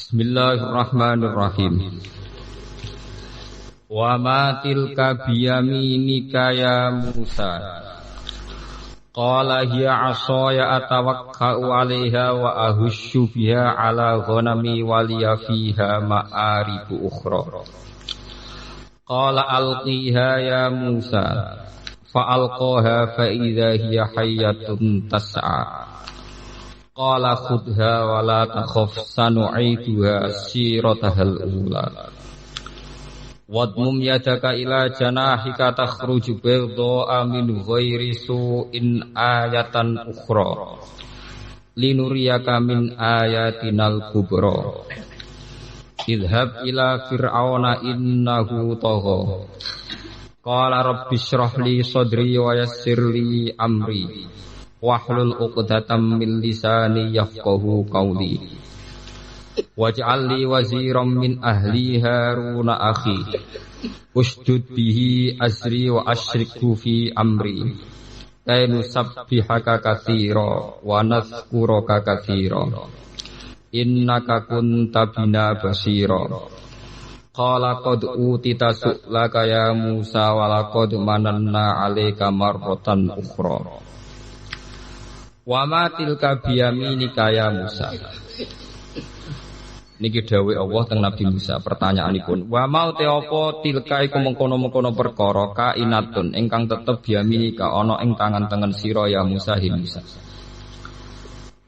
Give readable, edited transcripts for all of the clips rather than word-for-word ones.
Bismillahirrahmanirrahim. Wa ma tilka biyaminika ya Musa. Qala hiya 'ashaya atawakka'u 'alaiha wa ahussu biha 'ala ghanami wa liya fiha ma'aribu ukhra. Qala alqiha ya Musa. Fa'alqaha fa idza hiya hayyatun tas'a. Qala khudha wa la takhaf sanu'iduha siratahal ula. Wadmum yadaka ila janahika takhruju bayda'a min ghairi su'in ayatan ukhra linuriyaka min ayatinal kubra. Idhab ila fir'auna innahu tagha. Qala rabbi shrah li sadri wa yassir li amri wahlul 'uqdatam min lisani yafqahu qawli. Waj'al li waziran min ahli Haruna akhi ushdud bihi azri wa asyrikhu fi amri kay nusabbihaka katsira wa nadhkuraka katsira innaka kunta bina basira. Qala qad utita su'laka ya Musa wa laqad mananna 'alaika marratan ukhra. Wa ma tilka biyaminika ya Musa. Niki dawuh Allah teng Nabi Musa, pertanyaanipun. Wa mau te apa tilka iku mengkono-mengkono perkara kainatun ingkang tetep biyaminika ana ing tangan tengen sira ya Musa hi Musa.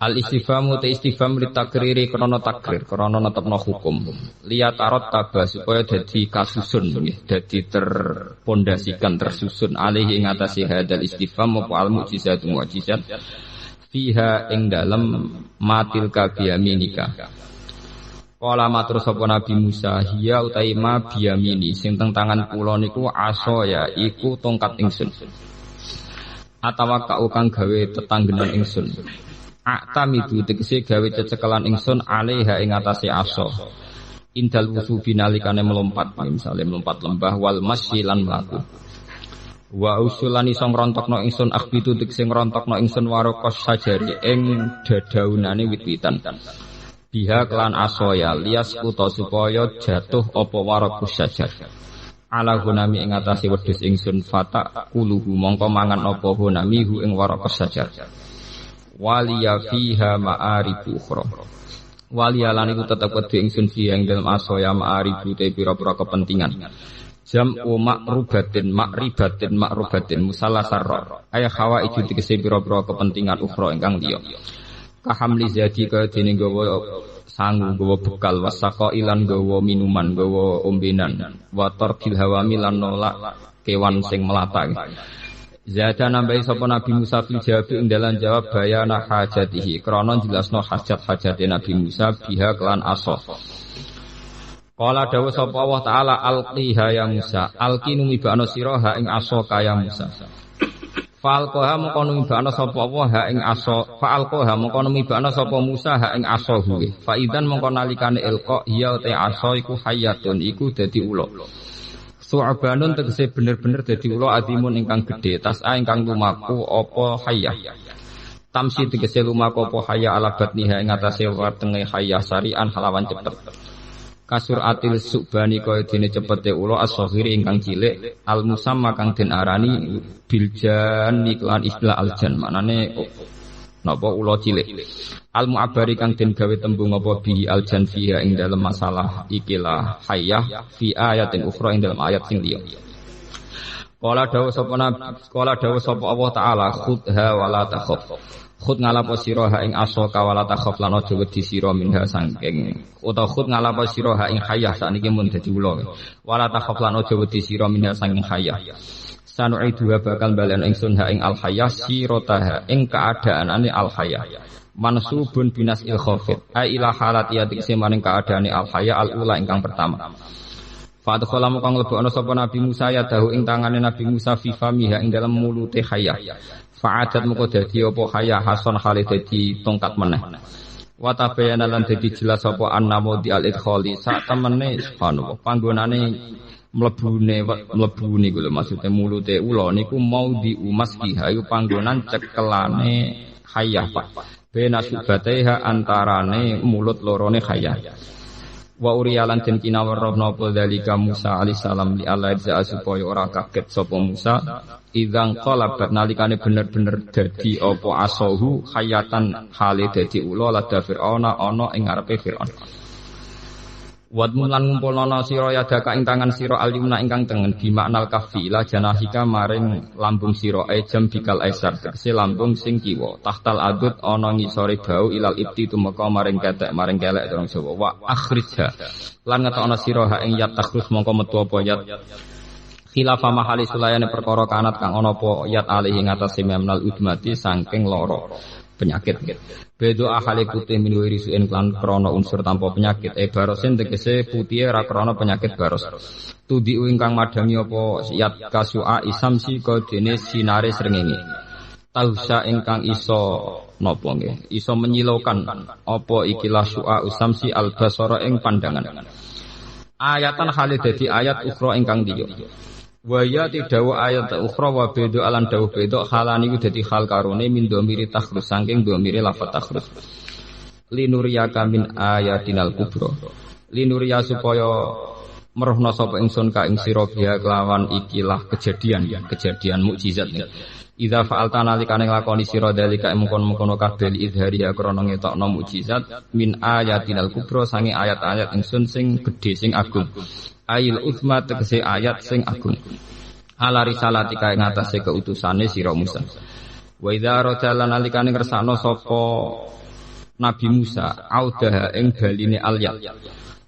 Al istifhamu te istifham li takriri krana takrir, krana netepno hukum. Liya tarot taba supaya dadi kasusun nggih, dadi terpondasikan tersusun alih ing atase hadal istifham apa al mukjizat mukjizat fiha ing dalem matil ka biyaminika. Kala matur sapa Nabi Musa, hiya utahe ma biyamini sing teng tangan kula niku asaya iku tongkat ingsun. Atawa kau kang gawe tetanggenan ingsun. A'tamidu tegese gawe cecekelan ingsun alaiha ing atase asa. Indal wusubi nalikane melompat, misale melompat lembah wal masyilan mlaku. Wa usulani sing rontokno ingsun akhbitu tegese ngrontokno ingsun waraqas sajari ing dadaunane wit-witan. Biha kelan asoya lias uta supaya jatuh apa waraqus sajar. Ala gunami ing atase wedhus ingsun fata kuluhu mongko mangan apa gunami hu ing waraqus sajar. Waliya fiha ma'aribu ukhra. Waliya lan iku tetep wedhe ingsun fiha ing dalem asoya ma'aribu te pira-pira kepentingan. Jam'u makribatin musallasar ay khawaiju tegese pira-pira kepentingan ukhra ingkang liya. Kahamli zadi kaya dene nggawa sangu nggawa bekal wasaka ilan nggawa minuman nggawa ombenan wa tarkil hawami lan nolak kewan sing melata. Zada nambahi sapa Nabi Musa fil jawab ing dalan jawab bayana hajatihi krana jelasno hajat-hajate Nabi Musa biha kelan aso. Qala dawuh sapa Allah taala alqiha ya Musa, alqi numibana sira ha ing aso kaya Musa. Fa'alqaha mongko numibana sapa Allah ha ing aso, fa'alqaha mongko numibana sapa Musa ha ing aso huwe. Fa idzan mongko nalikane ilqa ya te aso iku hayatun iku dadi ula. Su'banun tegese bener-bener dadi ula adimun ingkang gedhe, tas'a ingkang lumaku apa hayah. Tamsi tegese lumaku apa hayah ala batniha ing atase wetenge hayah sarian halawan cepet. Kasur atil subani kaya dene cepete ula as-saghiri ingkang cilik al musamma kang den arani biljan iklan istilah aljan maknane napa ula cilik al mu'abbari kang den gawe tembung apa bihi aljan fiha ing dalem masalah ikilah hayyah fi ayatin ukhra ing dalem ayat sing liya. Qala dawuh sapa Allah taala khudha wala takhaf. Khud ngalapo sira ha ing aso kawala takhaf lan aja wedi sira minha sangking utawa khud ngalapo sira ha ing hayah sakniki mun dadi ula wala takhaf lan aja wedi sira minha sangking hayah sanu'idu bakal balen ingsun ha ing al hayah sirataha ing keadaanane al hayah mansubun binas il khafid ai ila halat ya tikse maring keadaane al hayah al ula ingkang pertama. Fadkhala mukang lebokno sapa Nabi Musa ya dahu ing tangane Nabi Musa fi famiha ing dalem mulute hayah. Fa'adat muka dadi apa hayah hason khalid dadi tongkat meneh. Wa tabayyana lan dadi jelas apa annamo di al-idkhali sak temene subhanallah panggonane mlebu niku lho maksude mulute ula niku mau di umaski hayu panggonan cekelane hayah Pak. Bena subateha antarane mulut lorone hayah. Wa uriyalan den kinawarna apa dalika Musa alaihissalam li Allah supaya ora kaget sapa Musa idzang qalabat nalikane bener-bener dadi apa asahu hayatan hale dadi ula lada Firauna ana ing ngarepe Firaun. Wadmun lan ngumpulna sira yadaka ing tangan sira alyumna ingkang tengen di maknal kafi la janahika maring lambung sira jam bikal aisar tegese lambung sing kiwa tahtal adut ana ngisore bau ilal ibti tumeka maring ketek maring kelek terong Jawa wa akhrijha lan ngetokna sira ha ing yat takhrus mongko metu apa yat khilafa mahali sulayane perkara kanat kang ana apa yat alih ing atase memnal udmati saking lara penyakit. Bedo ahale putih min wiri suen klan krana unsur tanpa penyakit barosen tegese putih ra krana penyakit baros. Tudi ingkang madangi apa yat kasua isamsi kodene sinare srengenge. Tausa ingkang iso napa nggih iso menyilaukan apa ikilah su'a usamsi albasara ing pandangan. Ayatan hale dadi ayat ukhra ingkang liya. Wa ya tidawu ayat ukhra wa bedo alan dawuh bedo halani ku dadi hal karone min dhamiri takhrus saking dhamiri lafat takhrus linuriyaka min ayatinal kubra linuriya supaya merohna sapa ingsun ka ing sira biha kelawan ikilah kejadian mukjizat idza fa'alta nalikane nglakoni sira dalika mengkon-mengkono kabeh idhariya krana ngetokno mukjizat min ayatinal kubra sange ayat-ayat ingsun sing gedhe sing agung ayil uzma tegese ayat sing agung ala risalatika ing atase keutusane sira Musa wa idza rajalan alikane ngersakno sapa Nabi Musa audaha ing baline alyat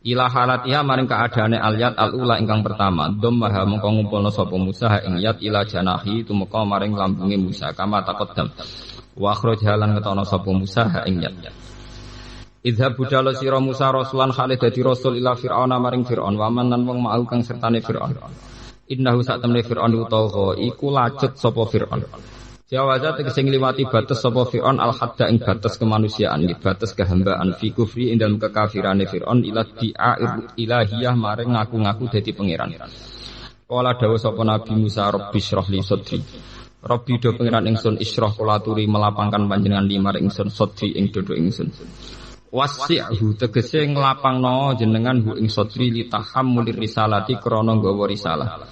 ila halatiha maring kaadaane alyat alula ingkang pertama dhammaha mengko ngumpulna sapa Musa ing yat ila janahi tumeka maring lambunge Musa kama taqaddam wa akhrajha lan ngetokno sapa Musa ing yat idhab budala sira Musa rasulan khalid dadi rasul ila Fir'auna maring Fir'aun wa man lan wong mau kang sertane Fir'aun. Innahu sak temne Fir'aun utawa iku lajet sapa Fir'aun. Jawaza tegese ngliwati batas sapa Fir'aun al-hadda ing batas kemanusiaan, di batas kehambaan fi kufri ing dalem kekafirane Fir'aun ila di'air ilahiyah maring ngaku-ngaku dadi pangeran. Kala dawuh sapa Nabi Musa Rabbi shrah li sadri. Rabbi do pangeran ingsun isyrah kula aturi melapangkan panjenengan limar ingsun sadri ing dodo ingsun. Wasi'hu tegese nglapangno jenengan hu ing sadri li tahammulir risalati krana nggawa risalah.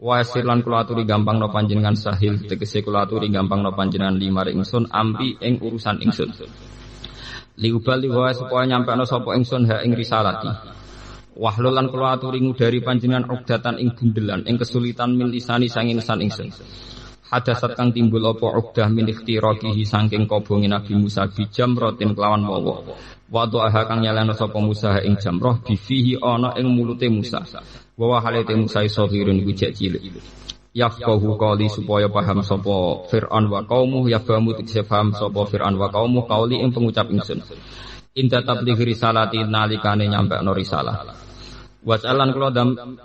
Wasir lan kula aturi gampangno panjenengan sahil tegese kula aturi gampangno panjenengan limar ingsun ampi ing urusan ingsun. Liubali wa supaya nyampekno sapa ingsun ha ing risalati. Wahlul lan kula aturi ngudari panjenengan uqdatan ing bundelan ing kesulitan min lisani sanging lisan ingsun. Hadasat kang timbul apa uqdah min ikhtiraqihi saking kobonge Nabi Musa bijam rotin kelawan wawa. Wa do'aha kang nyalano sapa Musa ing jamroh bifihi ana ing mulute Musa. Wa halate Musa sahirun wijak cilik. Yafqahu qali supaya paham sapa Fir'aun wa qaumuh yafamu tegese paham sapa Fir'aun wa qaumuh qauli ing pengucap ingsun. Inta tabligh risalati nalikane nyampekno risalah. Wasalan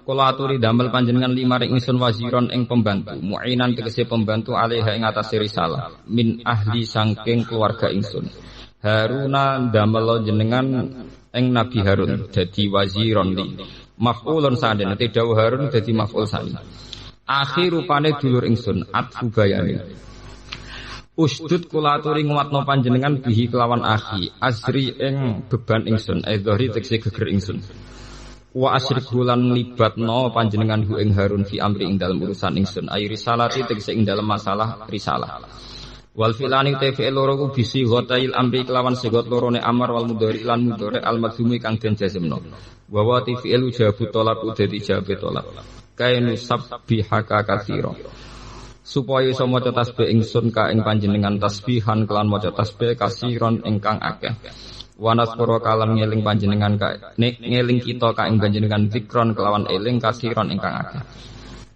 kula aturi damel panjenengan limaring ingsun waziron ing pembantu mu'inan tegese pembantu alaiha ing atase risalah min ahli saking keluarga ingsun Haruna damel jenengan ing Nabi Harun dadi waziron li maf'ulun sandene te dawuh Harun dadi maf'ul sani akhir rupane dulur ingsun atfu bayani usdud kula aturi nguatno panjenengan bihi kelawan akhi azri ing beban ingsun dzahri tegese geger ingsun wa asyriku lan libatno panjenengan hu ing Harun fi amri ing dalem urusan ingsun ay risalati tegese ing dalem masalah risalah wal filani te fi'il loro ku bisi ghotail amri kelawan sigot lorone amar wal mudhari lan mudhari al madhumi kang den jazmno wa wa ti fi'il jawabu talab dadi jawab talab kainu sabbihaka katsira supaya iso maca tasbih ingsun ka ing panjenengan tasbihan kelan maca tasbih kasiron ingkang akeh wanas pura kalam ngeling panjenengan ka ngeling kita ka ing panjenengan zikron kelawan eling kasiron ingkang akeh.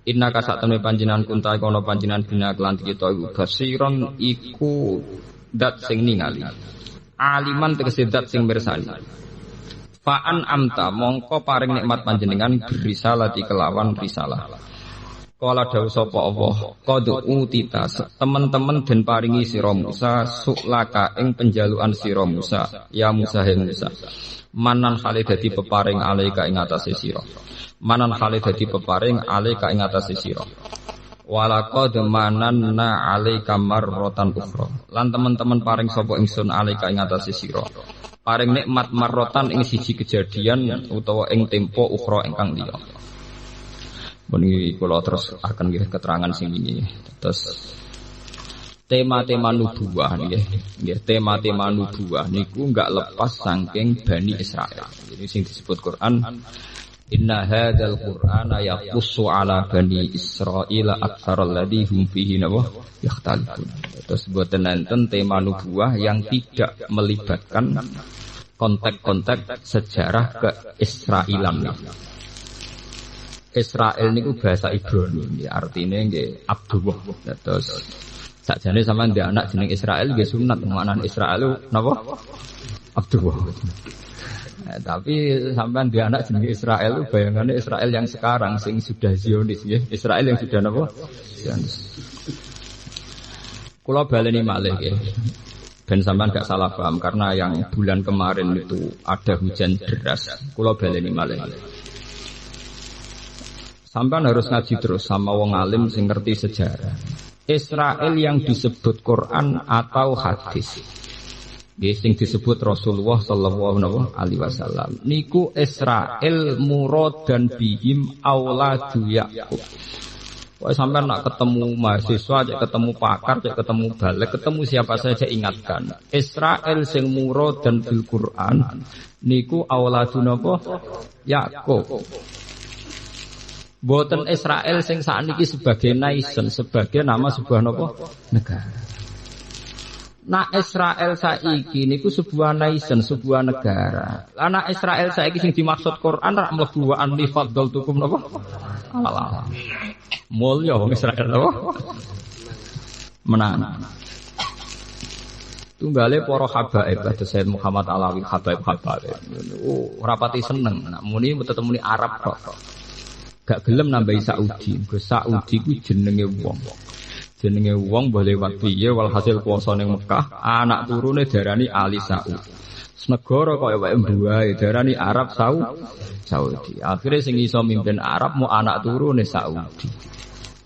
Inna ka sak temene panjenengan kunta kono panjenengan bina kelan kita iku kasiron iku dat sing ningali. Aliman tegese dat sing mirsani. Fa'an amta mongko paring nikmat panjenengan berisalati kelawan risalah. Kala dawuh sapa Allah, qad utita teman-teman den paringi sira Musa suklaka ing penjalukan sira Musa, ya Musa he Musa. Manan khali dadi peparing alaika ing atase sira. Manan khali dadi peparing alaika ing atase sira. Walaqad mananna alaika marratan ukhra. Lan teman-teman paring sapa ingsun alaika ing atase sira. paring nikmat marrotan ing siji kejadian utawa ing tempo ukhra ingkang liya. Muni kula terus akan nggih keterangan sing ini. Terus tema-tema nubuwah nggih, tema-tema nubuwah niku enggak lepas saking Bani Israil. Jadi sing disebut Quran inna hadzal qur'ana yaqussu ala bani Israil aktsaral ladzi hum fihi yakhtalifun. Terus boten enten tema nubuwah yang tidak melibatkan konteks-konteks sejarah keisrailan. Israel niku bahasa Ibrani, artinya nggih Abdullah. Terus sakjane sampean ndek anak jeneng Israel nggih sunat, maknane Israel napa? Abdullah. Tapi sampean ndek anak jeneng Israel bayangannya Israel yang sekarang sing sudah Zionis nggih, Israel yang sudah napa? Zionis. Kula baleni malih nggih. Ben sampean gak salah paham karena yang bulan kemarin itu ada hujan deras. Kula baleni malih. Sampai harus ngaji terus sama wong alim sing ngerti sejarah. Israel yang disebut Quran atau hadis. Sing disebut Rasulullah sallallahu alaihi wasallam. Niku Israel murad dan bihim auladu Yaqub. Wah sampai nak ketemu mahasiswa, cek ketemu pakar, cek ketemu balik, ketemu siapa saja ingatkan. Israel sing murad dan bil Quran niku auladu napa? Yaqub. Boten Israel sing sakniki sebagai nation, sebagai nama sebuah napa negara. Nah Israel saiki niku sebuah nation, sebuah negara. Anak Israel saiki sing dimaksud Quran rak mlebu wa anni faddaltukum napa? Allah. Mulya wong Israel napa? Menang. Tunggale para habaib kados Sayyid Muhammad Alawi habaib. Oh, rapati seneng. Nak muni tetep Arab kok. Gak gelem nambahi Saudi. Saudi ku jenenge wong. Jenenge wong boleh lewat piye walhasil kuwasa ning Mekah, anak turune darani Ali Saud. Negara kaya wae mbuahe darani Arab Saudi. Akhire sing iso mimpin Arab mau anak turune Saudi.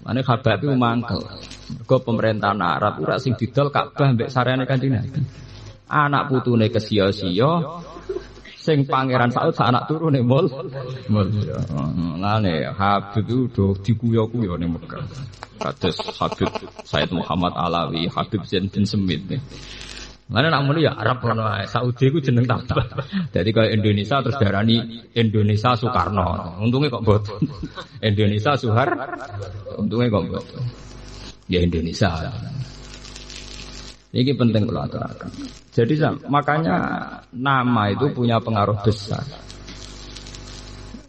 Mane Habab iku mangkel. Mergo pemerintahan Arab ora sing didol Ka'bah mbek sareane Kanjeng Nabi. Anak putune kesia-sia sing pangeran Saud sak anak turune mul. Ngene Habib itu do dikuyo-kuyo ning Mekah. Kados Habib Said Muhammad Alawi, Habib Zain bin Semit. Ngene nak muni ya Arab ngono ae. Saudi ku jeneng tambah. Dadi kaya Indonesia terus darani Indonesia Soekarno. Untunge kok mboten. Indonesia Suhar. Untunge kok mboten. Ya Indonesia. Ini penting kalau aturakan. Jadi makanya nama itu punya pengaruh besar.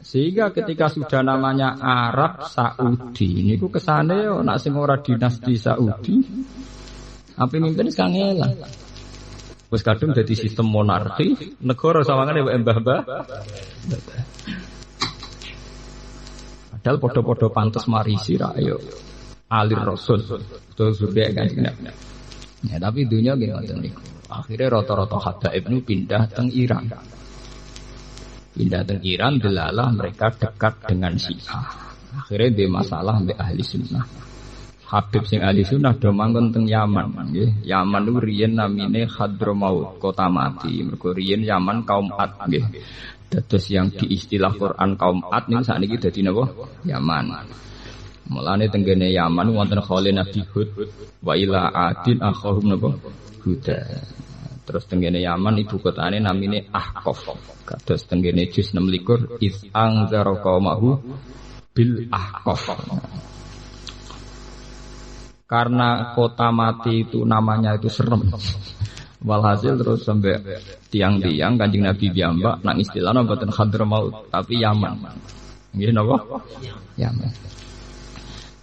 Sehingga ketika sudah namanya Arab Saudi, ini ku kesane yo nak sing ora dinasti Saudi. Apa mimpin kangelan. Wis kadung dadi sistem monarki, negara sawangane wae mbah-mbah. Padahal padha-padha pantes marisi ra yo alir Rasul. Terus sudah kan. Ya, tapi dunia gini ngoten niku. Akhirnya rata-rata habaib itu pindah teng Iran. Pindah teng Iran delalah mereka dekat dengan Syiah. Akhirnya dia masalah mbek ahli sunnah. Habib sing ahli sunnah do manggon teng Yaman nggih. Yaman niku riyen namine Hadramaut, kota mati. Mergo riyen Yaman kaum Ad nggih. Dados yang diistilah Quran kaum Ad niku sakniki dadi napa? Yaman. Mulane tenggene Yaman wonten Khalil Nabi Hud wa ila adin akhahum napa Huda. Terus tenggene Yaman ibu kotane namine Ahqaf. Kados tenggene juz 26 iz anzara qaumahu bil Ahqaf. Karena kota mati itu namanya itu serem. Walhasil terus sampai tiang-tiang Kanjeng Nabi piyambak nang istilahna mboten Hadramaut tapi Yaman. Nggih napa? Yaman.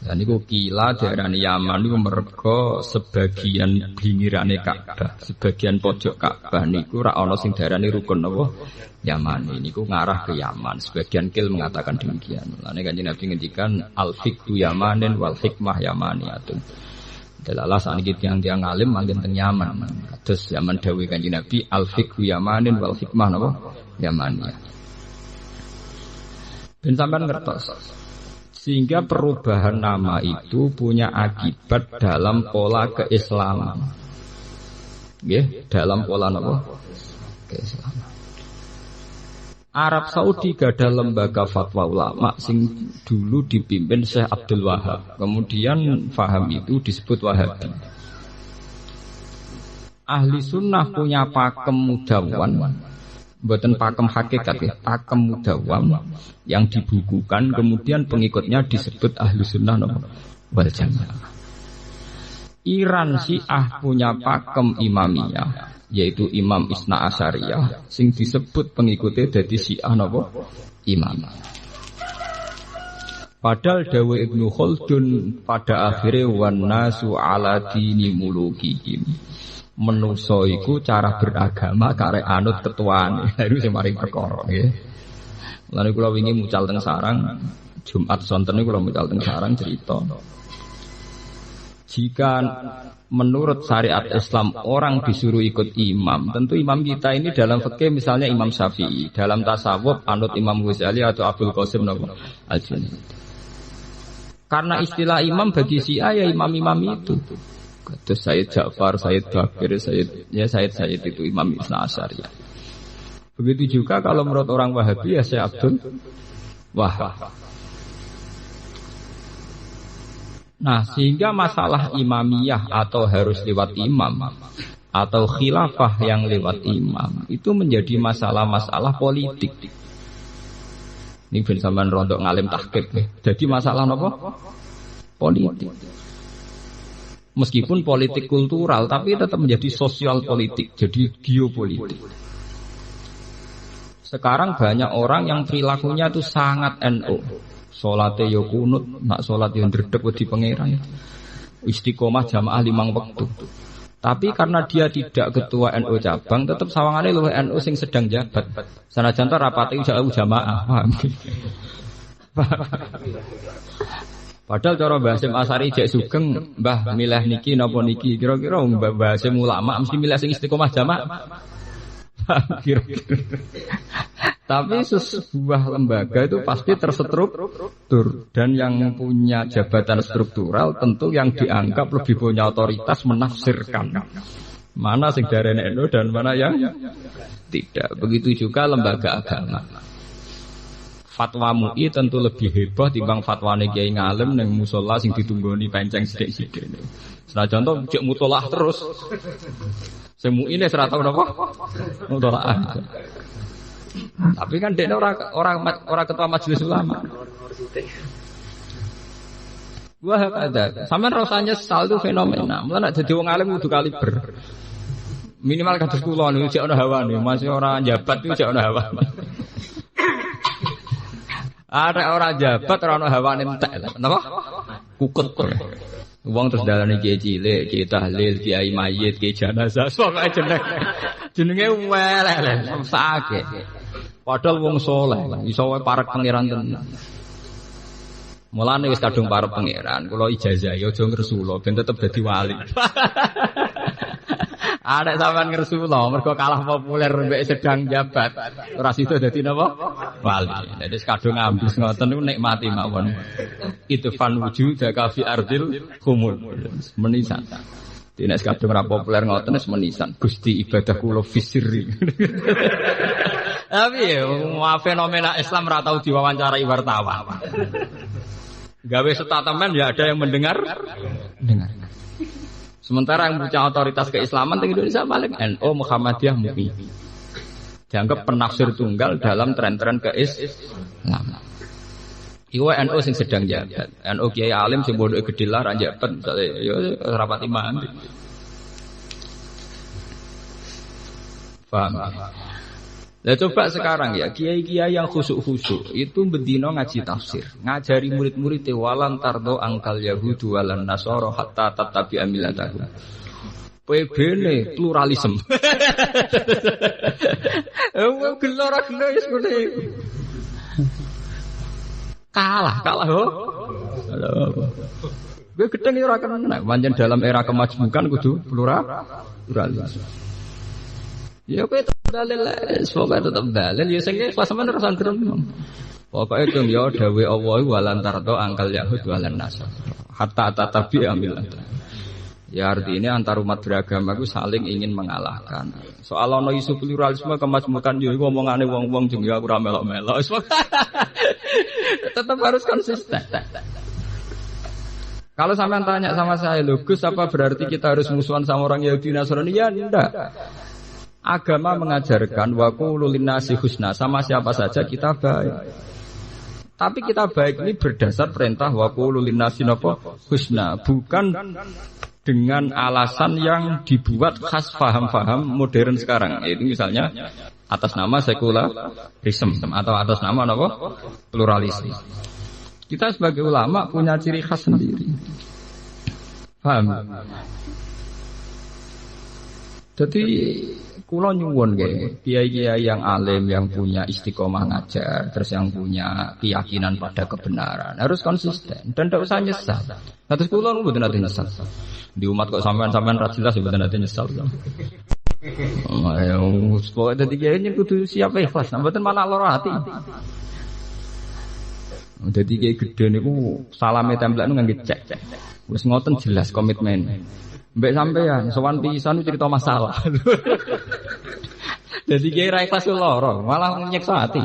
Dan itu kila daerah Yaman itu mergo sebagian pinggirane Ka'bah, sebagian pojok Ka'bah niku ra ana sing darani rukun napa Yaman. Niku ngarah ke Yaman. Sebagian kil mengatakan demikian. Lane Kanjeng Nabi ngendikan al-fiqhu Yamanin wal hikmah Yamaniyatun. Delalah saniki tiang-tiang alim manggen teng Yaman. Terus Yaman dawuh Kanjeng Nabi al-fiqhu Yamanin wal hikmah napa Yamaniyah. Ben sampean ngertos. Sehingga perubahan nama itu punya akibat dalam pola keislaman. Nggih, dalam pola apa? keislaman. Arab Saudi gada lembaga fatwa ulama sing dulu dipimpin Syekh Abdul Wahab. Kemudian faham itu disebut Wahabi. Ahli sunnah punya pakem mudawwan, buatan pakem hakikat ya, pakem mudawwan yang dibukukan, kemudian pengikutnya disebut ahli sunnah wal jamaah. Iran Syiah punya pakem imamiyah, yaitu Imam Isna Asyariyah, sing disebut pengikutnya dari Syiah napa imam. Padahal dawe Ibnu Khaldun pada akhirnya wan nasu ala dini mulukihim. Menusa iku cara beragama karek anut ketuane. Iku sing maring perkara nggih. Lan kula wingi mucal teng sarang Jumat sonten niku kula mucal teng sarang cerita. Jika menurut syariat Islam orang disuruh ikut imam, tentu imam kita ini dalam fikih misalnya Imam Syafi'i, dalam tasawuf anut Imam Ghazali atau Abdul Qasim Al-Junaidi. Karena istilah imam bagi Syiah ya imam-imam itu. Terus Sayyid Ja'far, Sayyid Bakir, Sayyid itu Imam Isna Asyariyah. Begitu juga kalau menurut orang Wahabi ya Syekh Abdul Wahab. Nah, sehingga masalah imamiyah atau harus lewat imam atau khilafah yang lewat imam itu menjadi masalah-masalah politik. Ini ben sampean rondok ngalim tahqiq. Jadi masalah apa? Politik. Meskipun politik kultural, tapi tetap menjadi sosial politik, jadi geopolitik. Sekarang banyak orang yang perilakunya itu sangat NU. Salate yo kunut, nak salat yo ndredeg wedi pangeran. Istiqomah jamaah 5 waktu. Tapi karena dia tidak ketua NU cabang, tetap sawangane luwih NU sing sedang jabat. Sanajan to rapate jamaah. Padahal cara Mbah Hasyim Asy'ari jek sugeng, Mbah milih niki napa niki, kira-kira Mbah Hasyim ulama mesti milih sing istiqomah jamaah. Kira-kira. Tapi sebuah lembaga itu pasti terstruktur, dan yang punya jabatan struktural tentu yang dianggap lebih punya otoritas menafsirkan mana sing darene NU dan mana yang tidak. Begitu juga lembaga agama. Fatwa MUI tentu lebih heboh timbang fatwane kiai ngalim ning musala sing ditunggoni penceng sithik-sithik. Nah contoh cek mutolaah terus. Sing MUI ne ora tau napa? Mutolaah. Tapi kan dekne orang ketua majelis ulama. Wah ada. Sampeyan rasanya sal itu fenomena. Mulane nek dadi wong alim kudu kaliber. Minimal kados kula niku jek ana hawane, masih ora jabat niku jek ana hawane. Ada orang jabat ora ana hawane entek. Napa? Kukut. Wong terus dalane kiai cilik, kiai tahlil, kiai mayit, kiai jenazah, pokoke jenenge weleh sakit. Padahal wong saleh, iso wae parek pangeran tenan. Mulane wis kadung parek pangeran, kula ijazah ya aja ngresula ben tetep dadi wali. Ada sampean ngresula mergo kalah populer mbek sedang jabat. Ora sida dadi napa? Wali. Dadi kadung ambis ngoten niku nikmati mawon. Itu fan wujudaka fi ardil khumul. Menisan. Dene kadung ora populer ngoten wis menisan. Gusti ibadah kula fisiri. Tapi ya, fenomena Islam ora tau diwawancarai wartawan. Gawe statement ya ada yang mendengar. Sementara yang punya otoritas keislaman di Indonesia paling NU, Muhammadiyah, MUI. Dianggap penafsir tunggal dalam tren-tren keislaman. Iku NU sing sedang jabat. NU kiai alim sing bodoh gedhe lah ra jabat, ya rapati mandi. Paham? Nah coba sekarang ya, kiai-kiai yang khusuk-khusuk itu bendino ngaji tafsir, ngajari murid-murid walan tardo angkal yahudu walan nasoro hatta tatabi amilatahu. PBN pluralisme. Gelora-gelora wis ngene. Kalah ho. Gue gedeng ora kena. Pancen dalam era kemajukan kudu pluralisme. Ya kowe tetep dalil, semoga tetep dalil. Ya sing pas sampean rasane gerem. Pokoke cung ya dawuh Allah walan tardo angkal yahud walan nasr. Hatta tatabi amil. Ya artinya antar umat beragama itu saling ingin mengalahkan. Soal ono isu pluralisme kemajmukan yo iku omongane wong-wong jeng ya ora melok-melok. Tetap harus konsisten. Kalau sampean tanya sama saya, lho Gus apa berarti kita harus musuhan sama orang Yahudi Nasrani? Ya enggak. Agama mengajarkan wa qulu linnasi husna, sama siapa saja kita baik. Tapi kita baik ini berdasar perintah wa qulu linnasi husna, bukan dengan alasan yang dibuat khas faham-faham modern sekarang. Itu misalnya atas nama sekularisme atau atas nama pluralisme. Kita sebagai ulama punya ciri khas sendiri. Paham? Jadi kula nyuwun nggih, kiai-kiai yang alim yang punya istiqomah ngajar, terus yang punya keyakinan pada kebenaran harus konsisten dan tidak usah nyesal. Terus kula mboten nate nyesal. Di umat kok sampean ra jelas mboten nate nyesal. Ayo, pokoke dadi kiai kudu siap ikhlas, mboten malah lara ati. Dadi kiai gedhe niku salame templek nu ngangge cek. Wis ngoten jelas komitmen. Mbek sampean sowan pisan cerita masalah. Jadi kiai ra ikhlas lara, malah nyeksa ati.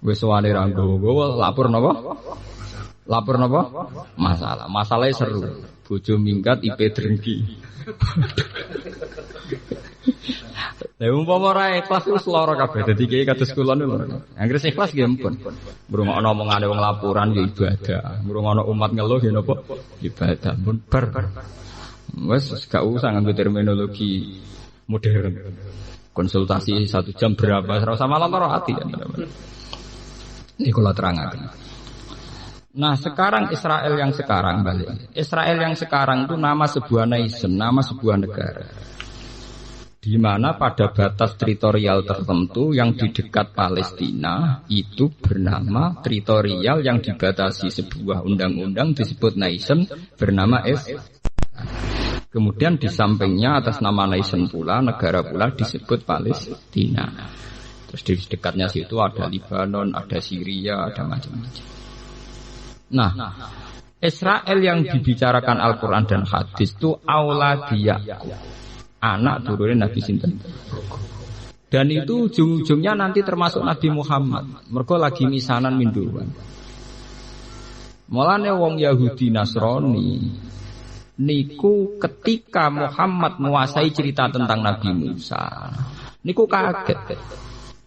Wis sowane ra nggowo lapor napa? Lapor napa? Masalah. Masalahnya seru. Bojo minggat IP drengki. Lah umpama ora ikhlas wis lara kabeh. Dadi kiai kados kula niku lara. Anggere ikhlas nggih ampun. Ngrungokno omongane wong laporan ya ibadah. Ngrungokno umat ngeluh ya napa? Ibadah. Pun bar. Wes gak usah nganggo terminologi modern. Konsultasi 1 jam berapa? Ora usah malah lara ati kan. Ini kula terangaken. Nah, sekarang Israel yang sekarang balik. Israel yang sekarang itu nama sebuah nation, nama sebuah negara. Di mana pada batas teritorial tertentu yang di dekat Palestina itu bernama teritorial yang dibatasi sebuah undang-undang disebut nation bernama Israel. Kemudian di sampingnya atas nama nation pula, negara pula disebut Palestina. Terus di dekatnya situ ada Libanon, ada Syria, ada macam-macam. Nah, Israel yang dibicarakan Al-Quran dan hadis itu auladiyyaku, anak turunnya Nabi sinten. Dan itu ujung-ujungnya nanti termasuk Nabi Muhammad. Mergo lagi misanan minduan. Mulane wong Yahudi Nasrani niku ketika Muhammad menguasai cerita tentang Nabi Musa, niku kaget.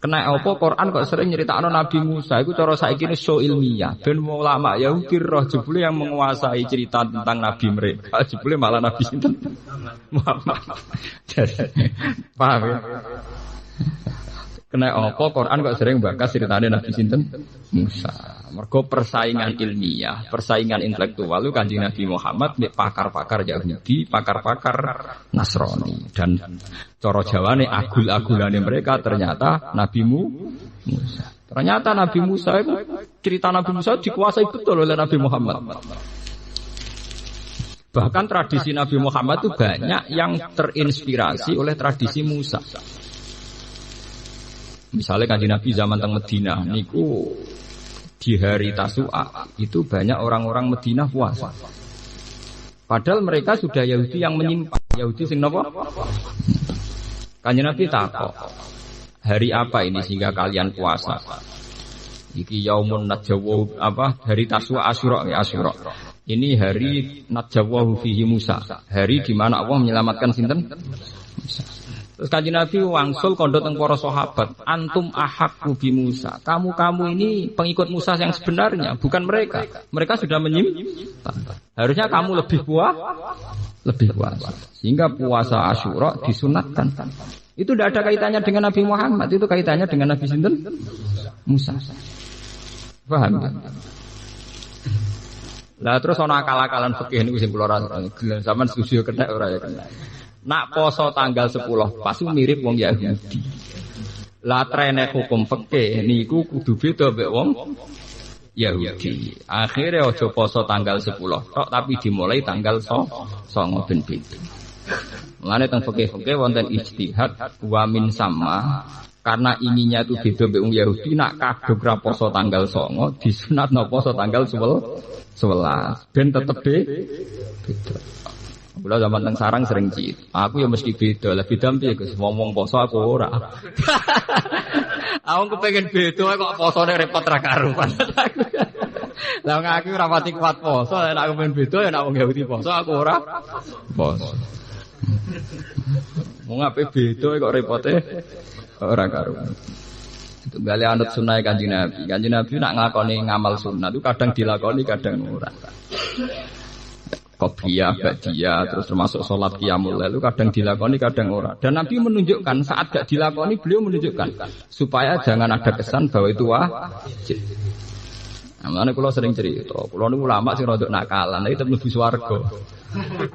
Kena apa Quran kok sering nyeritakno Nabi Musa iku cara saiki ne so ilmiah. Ben ulama Yahudi roh jebule yang menguasai cerita tentang nabi mereka. Jebule malah Nabi sinten? Muhammad. Paham ya? Kena apa Quran kok sering bakas ceritane Nabi sinten? Musa. Mergo persaingan ilmiah, persaingan intelektual lu Kanjeng Nabi Muhammad mek pakar-pakar Yahudi, pakar-pakar Nasrani dan cara Jawane agul-agulane mereka ternyata Nabi Musa. Ternyata Nabi Musa itu cerita Nabi Musa dikuasai betul oleh Nabi Muhammad. Bahkan tradisi Nabi Muhammad itu banyak yang terinspirasi oleh tradisi Musa. Misalnya Kanjeng Nabi zaman teng Madinah niku di hari Tasu'a itu banyak orang-orang Madinah puasa. Padahal mereka sudah Yahudi yang menyimpang. Yahudi sing napa? Kanjeng Nabi takok, hari apa ini sehingga kalian puasa? Iki yaumun najawwahu apa? Hari Tasu'a Asyura ya Asyura. Ini hari najawwahu fihi Musa. Hari di mana Allah menyelamatkan sinten? Musa. Terus Kanjeng Nabi wangsul kondo teng para sahabat, antum ahaqqu bi Musa. Kamu ini pengikut Musa yang sebenarnya, bukan mereka. Mereka sudah menyimpang. Harusnya kamu lebih puasa. Sehingga puasa Asyura disunatkan. Itu tidak ada kaitannya dengan Nabi Muhammad, itu kaitannya dengan Nabi sinten? Musa. Paham? Lah terus ana akal-akalan fikih niku sing kula ora gelem sampean setuju kena ora ya kena. Nak poso tanggal 10 pas mirip wong Yahudi. Lah trene hukum fikih niku kudu beda mek wong Yahudi. Akhire aja poso tanggal 10 tok tapi dimulai tanggal 9 ben beda. Mulane teng fikih-fikih wonten ijtihad wa min sama karena ininya itu beda mek wong Yahudi nak kadung ra poso tanggal 9 disunatno poso tanggal 11 ben tetep beda. Kula zaman teng sarang sering cit. Aku ya mesti beda. Lah beda piye Gus? Wong poso aku ora. Aku kepengin beda kok posone repot ra karuan. Lah aku ora pati kuat poso, nek aku pengen beda ya nek wong Yahudi poso aku ora poso. Wong ape beda kok repote ora karuan. Itu gale anut sunah Kanjeng Nabi. Kanjeng Nabi nak nglakoni ngamal sunah itu kadang dilakoni kadang ora. Qobliyah, ba'diyah, terus termasuk sholat qiyamul lail itu kadang dilakoni kadang ora. Dan Nabi menunjukkan saat gak dilakoni beliau menunjukkan supaya jangan ada kesan bahwa itu wajib. Mulane kula sering cerita, kula niku ulama sing rada nakalan, tapi tetep mlebu swarga.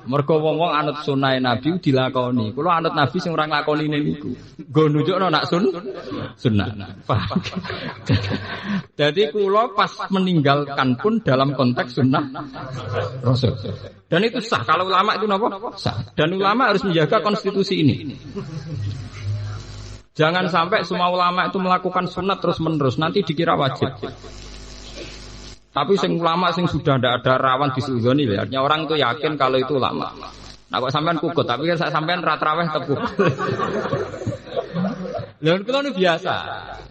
Mergo wong-wong anut sunah Nabi dilakoni. Kula anut Nabi sing ora nglakoni niku. Nggo nunjukno nak sunnah. Paham. Jadi kula pas meninggalkan pun dalam konteks sunnah Rasul. Dan itu sah. Kalau ulama itu napa? Sah. Dan ulama harus menjaga konstitusi ini. Jangan sampai semua ulama itu melakukan sunat terus-menerus, nanti dikira wajib. Tapi sing ulama sing sudah tidak ada rawan disuzoni, artinya orang itu yakin kalau itu ulama. Nah kok sampean kukut, tapi kan sampean ratraweh tepuk. Lalu kalau ini biasa.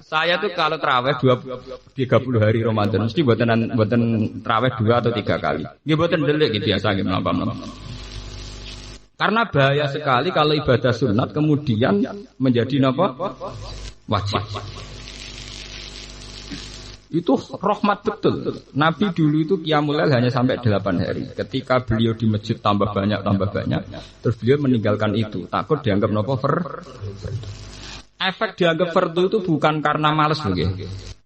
Saya tuh kalau terawih 30 hari Ramadan mesti buatan terawih 2 atau 3 kali. Nggih buatan delik gitu biasa gitu napa. Karena bahaya sekali kalau ibadah sunat kemudian menjadi napa? Wajib. Itu rahmat betul. Nabi dulu itu qiyamul lail hanya sampai 8 hari. Ketika beliau di masjid tambah banyak, terus beliau meninggalkan itu. Takut dianggap napa efek dianggap fardu itu bukan karena malas lho.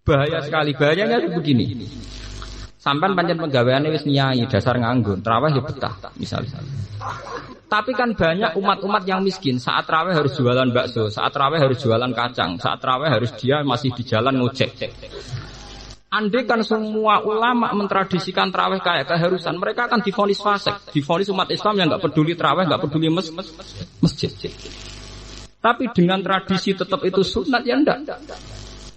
Bahaya sekali. Bahayanya itu begini. Sampai pancen penggaweane wis nyai dasar nganggur, traweh ya betah misalnya. Tapi kan banyak umat-umat yang miskin, saat traweh harus jualan bakso, saat traweh harus jualan kacang, saat traweh harus dia masih di jalan ngojek. Andai kan semua ulama mentradisikan traweh kayak keharusan, mereka akan divonis fasik, divonis umat Islam yang nggak peduli traweh, nggak peduli masjid. Tapi dengan tradisi tetap itu sunat ya enggak.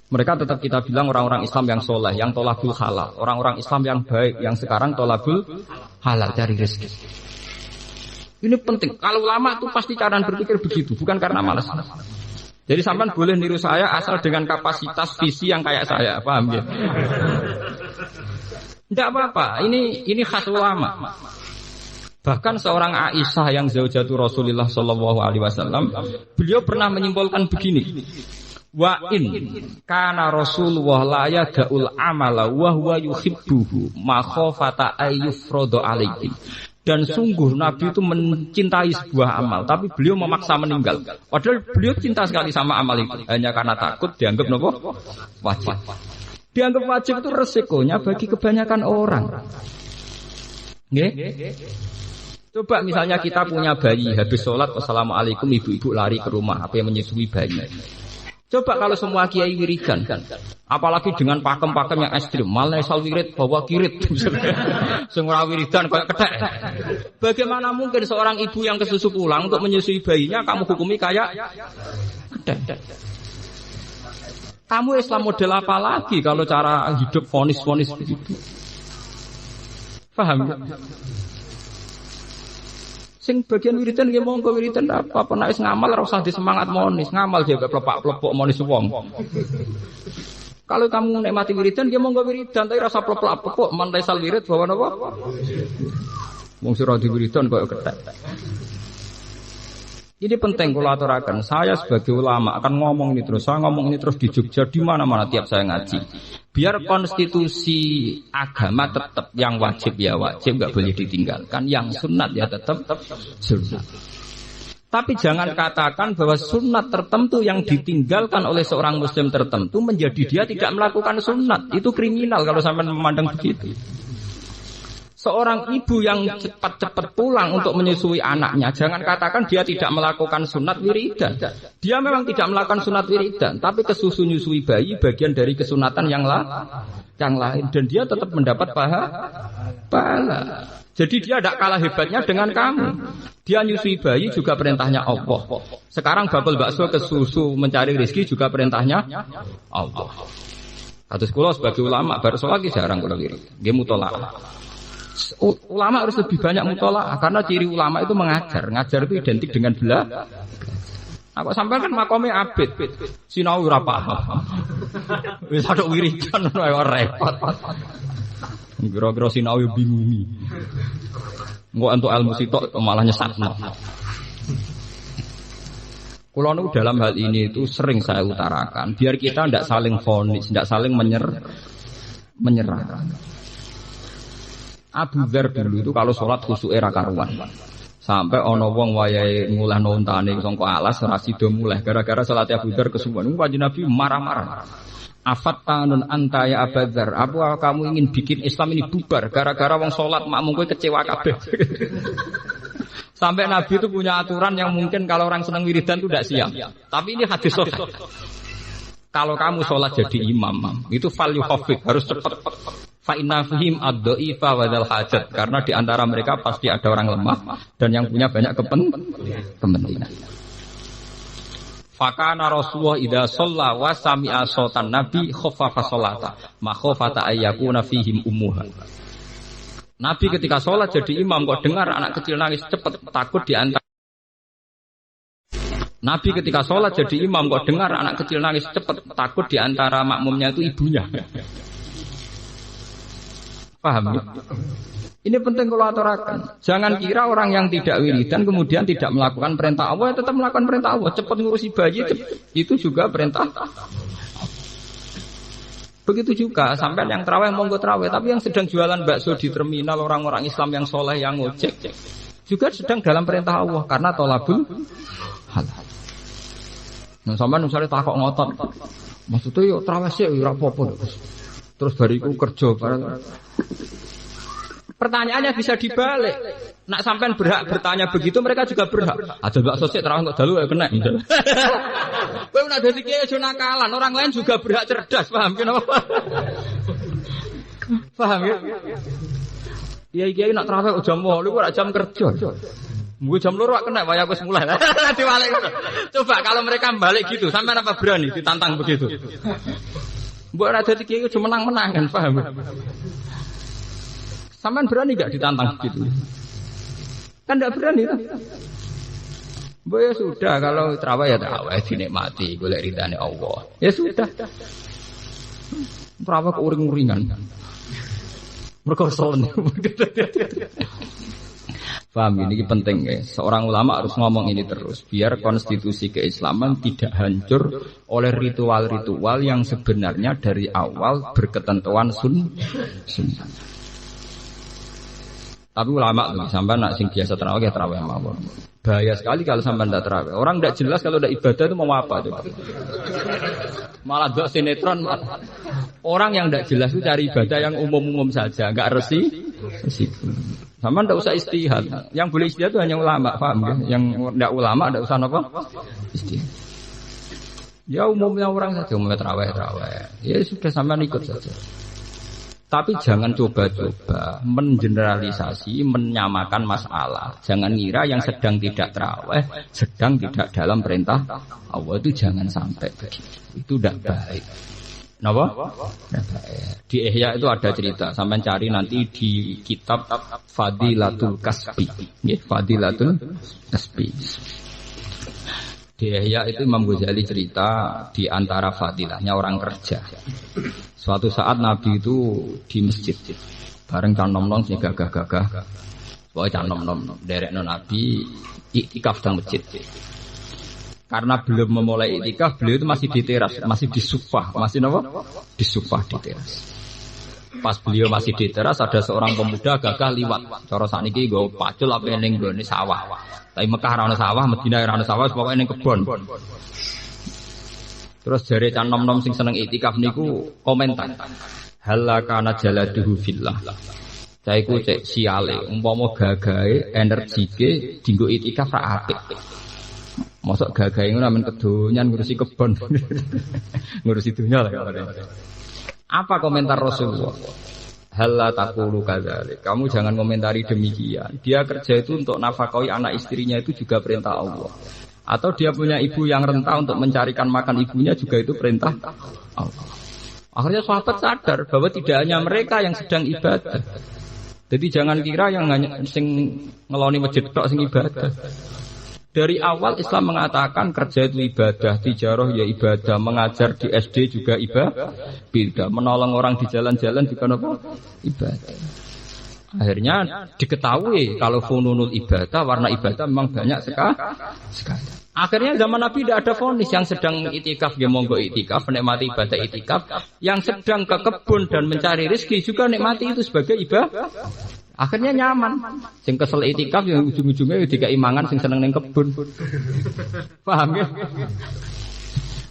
Mereka tetap kita bilang orang-orang Islam yang soleh, yang tolabul halal, orang-orang Islam yang baik, yang sekarang tolabul halal dari rezeki. Ini penting. Kalau ulama itu pasti cara berpikir begitu, bukan karena malas. Jadi sampean boleh niru saya asal dengan kapasitas visi yang kayak saya, paham ya? Tidak apa-apa, ini khas ulama. Bahkan seorang Aisyah yang zaujatu Rasulullah sallallahu alaihi wasallam, beliau pernah menyimpulkan begini. Wa in kana Rasulullah la yada'ul amala wa huwa yuhibbuhu ma khafata ayyufrada alaihi. Dan sungguh Nabi itu mencintai sebuah amal, tapi beliau memaksa meninggal. Padahal beliau cinta sekali sama amal itu, hanya karena takut dianggap nopo wajib. Dianggap wajib itu resikonya bagi kebanyakan orang. Nggih? Coba misalnya kita punya bayi, habis sholat, wassalamualaikum, ibu-ibu lari ke rumah, apa yang menyusui bayi. Coba kalau semua kiai wiridan, apalagi dengan pakem-pakem yang ekstrim, malah asal wirid bawa kirit, semua wiridan kayak kedek. Bagaimana mungkin seorang ibu yang kesusu pulang untuk menyusui bayinya kamu hukumi kayak kedek? Kamu Islam model apa lagi kalau cara hidup vonis-vonis begitu? Paham? Sing bagian wiridan nggih monggo wiridan apa nek wis ngamal ora usah disemangat monis, ngamal juga plepak-plepok monis wong. Kalau kamu nikmati wiridan nggih monggo wiridan tapi rasa plepak-plepok man laisal wirid bawa napa? Wong sira di wiridan koyo kethek. Ini penting kula aturaken. Saya sebagai ulama akan ngomong ini terus. Saya ngomong ini terus di Jogja di mana-mana tiap saya ngaji. Biar konstitusi agama tetap yang wajib ya wajib, enggak boleh ditinggalkan. Yang sunat ya tetap sunat. Tapi jangan katakan bahwa sunat tertentu yang ditinggalkan oleh seorang muslim tertentu menjadi dia tidak melakukan sunat. Itu kriminal kalau sampai memandang begitu. Seorang ibu yang cepat-cepat pulang untuk menyusui anaknya, jangan katakan dia tidak melakukan sunat wiridan. Dia memang tidak melakukan sunat wiridan, tapi kesusu nyusui bayi bagian dari kesunatan yang lain, dan dia tetap mendapat pahala. Jadi dia tidak kalah hebatnya dengan kamu. Dia nyusui bayi juga perintahnya Allah. Sekarang bakul bakso kesusu mencari rezeki juga perintahnya Allah. Kados kula sebagai ulama baru lagi jarang kula wirid. Nggih mutolaah. Ulama harus lebih banyak mutolaah karena ciri ulama itu mengajar. Ngajar itu identik dengan belajar. Aku sampai kan makomnya abid, sinau ora paham. Wis ada wiridan ora repot. Kira-kira sinau yo bingungi. Engko entuk ilmu sitok malah nyesatno. Kulo niku dalam hal ini itu sering saya utarakan, biar kita tidak saling vonis, tidak saling menyerah. Abu Dzar dulu itu kalau sholat khusyuke ra karuan. Sampai ana wong wayahe ngulehno untane sangka alas ora sida mulih gara-gara salat Abu Dzar kesuwen. Kanjeng Nabi marah-marah. Afat tanun anta ya Abu Dzar, apa kamu ingin bikin Islam ini bubar gara-gara wong salat makmum kowe kecewa kabeh. Sampai Nabi itu punya aturan yang mungkin kalau orang senang wiridan itu tidak siap. Tapi ini hadis sahih. Kalau kamu sholat jadi imam, itu fal yukhafif, harus cepat. Fa inna fihim ad-dha'ifa wa dzal hajat, karena di antara mereka pasti ada orang lemah dan yang punya banyak kepentingan. Fakana Rasulullah idza shalla wa sami'a sautan nabi khaffafa sholata, ma khafata ayyakuna fihim ummuha. Nabi ketika sholat jadi imam kok dengar anak kecil nangis cepat takut di antara. Nabi ketika sholat jadi imam kok dengar anak kecil nangis cepat takut di antara makmumnya itu ibunya. Paham ya? Ini penting kalau aturakan. Jangan kira orang yang tidak wiridan kemudian tidak melakukan perintah Allah, ya tetap melakukan perintah Allah. Cepat ngurusi bayi itu juga perintah. Begitu juga sampai yang terawih monggo terawih, tapi yang sedang jualan bakso di terminal orang-orang Islam yang soleh yang ngojek juga sedang dalam perintah Allah karena tolabul halal. Nah sampai misalnya takok ngotot, maksudnya yuk terawih sih ora apa-apa. Terus bariku kerja bareng. Pertanyaannya bisa dibalik. Nak sampean berhak bertanya begitu, mereka juga berhak. Ada bakso sik terawih kok dalu ya kena. Kowe nek dadi kiai aja nakalan, orang lain juga berhak cerdas, paham kenapa? Paham ya? Kiai-kiai nak terawih jam 8 ora jam kerja. Mungkin jam 2 kena wayah wis mulai. Diwalik. Coba kalau mereka balik gitu, sampean apa berani ditantang begitu? Mbok ora dadi kiai aja menang-menangan, paham? Sampean berani enggak ditantang begitu? Kan enggak berani kan? Mbok ya sudah kalau terawih ya terawih dinikmati golek ridane Allah. Ya sudah. Terawih kok uring-uringan. Mergo solen. Paham ini penting ya. Seorang ulama harus ngomong ini terus biar konstitusi keislaman tidak hancur oleh ritual-ritual yang sebenarnya dari awal berketentuan sunnah. Tapi ulama tuh sampai nak sing biasa terawih ya terawih mawon. Bahaya sekali kalau sampai tidak terawih. Orang tidak jelas kalau tidak ibadah itu mau apa coba. Malah dok sinetron. Orang yang tidak jelas itu cari ibadah yang umum-umum saja, enggak resi. Sama tidak usah istihad. Yang boleh istihad itu hanya ulama, paham ya? Yang tidak ulama tidak usah apa? Istihad. Ya umumnya orang saja umumnya terawih. Ya sudah sampai ikut saja. Tapi jangan coba-coba mengeneralisasi, menyamakan masalah. Jangan ngira yang sedang tidak terawih, sedang tidak dalam perintah Allah itu jangan sampai begitu. Itu tidak baik. Kenapa? Di Ihya itu ada cerita. Sampai cari nanti di kitab Fadilatul Kasbi. Fadilatul Kasbi. Di Ihya itu Imam Ghazali cerita di antara fadilahnya orang kerja. Suatu saat Nabi itu di masjid, bareng can nom-nom sing gagah-gagah. Pokoke can nom-nom derekno Nabi iktikaf di masjid. Karena belum memulai iktikaf, beliau itu masih di teras, masih di sufah, masih napa? Di sufah di teras. Pas beliau masih di teras ada seorang pemuda gagah liwat. Cara sakniki nggo pacul apa ning nggone sawah. Tapi Mekah ora ana sawah, Madinah ora ana sawah, pokoke ning kebon. Terus jare can nom-nom sing seneng iktikaf niku komentar. Halakana jaladuhu fillah. Cah iku cek siale, umpama gagahe energike dienggo iktikaf ra apik. Mosok gagahe ngono men kedonyan ngurusi kebon. Ngurusi dunya lah karo. Apa komentar Rasulullah? Halla taqulu kadzalik. Kamu jangan komentari demikian. Dia kerja itu untuk nafkahi anak istrinya itu juga perintah Allah. Atau dia punya ibu yang renta untuk mencarikan makan ibunya juga itu perintah Allah. Akhirnya sahabat sadar bahwa tidak hanya mereka yang sedang ibadah. Jadi jangan kira yang hanya sing ngeloni masjid tok sing ibadah. Dari awal Islam mengatakan kerja itu ibadah, tijarah ya ibadah, mengajar di SD juga ibadah, menolong orang di jalan-jalan juga apa? Ibadah. Akhirnya diketahui kalau fununul ibadah, warna ibadah memang banyak sekali. Akhirnya zaman Nabi tidak ada vonis yang sedang itikaf, ya monggo itikaf, menikmati ibadah itikaf, yang sedang ke kebun dan mencari rezeki juga nikmati itu sebagai ibadah. Akhirnya nyaman. Sing kesel itikaf yang ujung-ujungnya dikai mangan sing seneng ning kebun. Paham ya?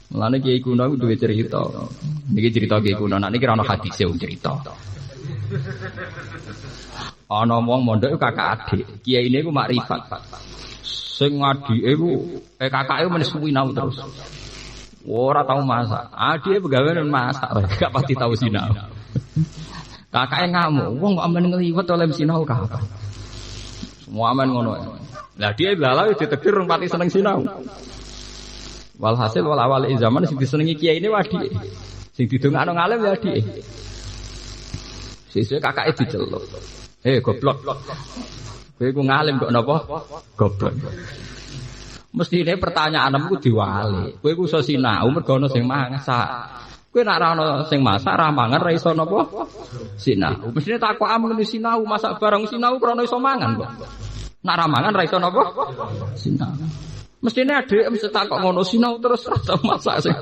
Mulane Kiai kuno duwe cerita. Niki cerita Kiai kuno, nek niki ora ono hadise cerita. Ana wong mondok kakak adik. Kiai niku makrifat. Sing adike iku kakake men suwi nau terus. Ora tau masak. Adike pegawe masak, gak pati tau sinau. Kakaknya ngamuk, wong kok amen ngliwet oleh sinau kapan? Semua amen ngono. Lah dia lalu ditegur rong pati seneng sinau. Walhasil awal zaman sing disenengi kiai ini wadi. Sing didongakno ngalim ya adike. Sesuk kakake diceluk. Goblok. Kowe ku ngalim kok napa? Goblok. Mestine pertanyaanmu diwali. Kowe ku iso sinau mergo ana sing masak. Kowe nek ora ana sing masak ra mangan ra iso napa? Sinau. Mestine takokmu ngene sinau masak barang sinau krana iso mangan kok. Nek ra mangan ra iso napa? Sinau. Mestine adek mesti takok ngono sinau terus ra iso masak sing.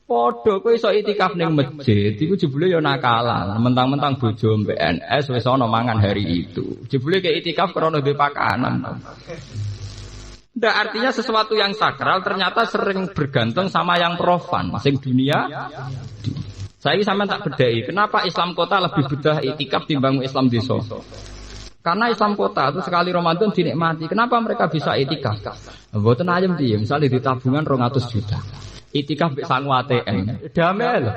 Padha kowe iso itikaf ning masjid iku jebule ya nakalan. Mentang-mentang bojo PNS wis ana mangan hari itu. Jebule ke itikaf krana duwe pakanan. Nggak, artinya sesuatu yang sakral ternyata sering bergantung sama yang profan, sing dunia. Saya sama tak bedai, kenapa Islam kota lebih bedah itikaf timbang Islam desa? Karena Islam kota itu sekali Ramadan dinikmati. Kenapa mereka bisa itikaf? Mboten ayem piye, misalnya di tabungan 200 juta. Itikaf mek sangu ATM. Damai lho.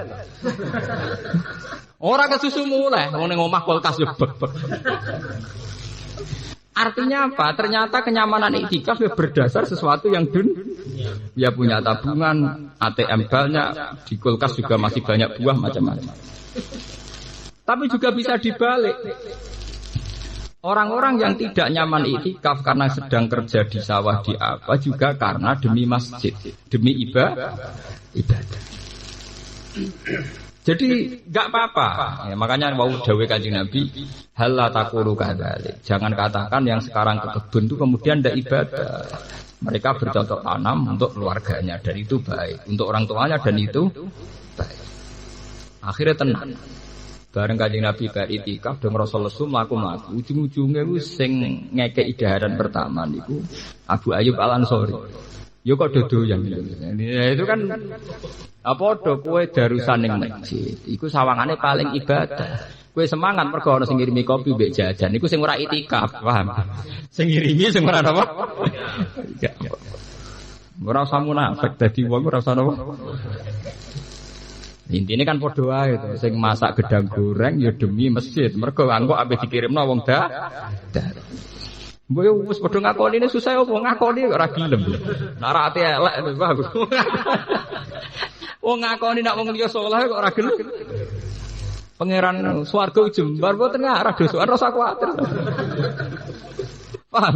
Ora kesusu mulai, wong ning omah kulkas yo bek-bek. Artinya apa? Ternyata kenyamanan iktikaf berdasar sesuatu yang dia punya tabungan, ATM banyak, di kulkas juga masih banyak buah macam-macam. Tapi juga bisa dibalik. Orang-orang yang tidak nyaman iktikaf karena sedang kerja di sawah di apa juga karena demi masjid, demi ibadah. Jadi enggak apa-apa. Ya, makanya wau dawuh Kanjeng Nabi, hal la taqulu kadzalik. Jangan katakan yang sekarang ke kebun itu kemudian ndak ibadah. Mereka bercocok tanam untuk keluarganya dan itu baik, untuk orang tuanya dan itu baik. Akhirnya tenang. Bareng Kanjeng Nabi bar itikaf dan Rasulullah mlaku-mlaku, ujung-ujunge wis sing ngekeki daharan pertama niku Abu Ayyub Al-Ansori. Yo kok dodoyan. Itu kan apa do kowe darusan ning masjid. Iku sawangane paling ibadah. Kowe semangat mergo ana sing ngirimi kopi mbek jajan. Iku sing ora itikaf, paham? Sing ngirimi sing ora apa? Ora usah munafik dadi wong ora usah apa. Intine kan padha wae to, sing masak gedang goreng ya demi masjid. Mergo angko ape dikirimno wong dah. Mbok wis padha ngakoni susah opo ngakoni ora gelem. Nek ati elek bagus. Wong ngakoni nek wong liya saleh kok ora gelem. Pangeran swarga jembar mboten ngarah dosokan rasa kuwatir. Paham?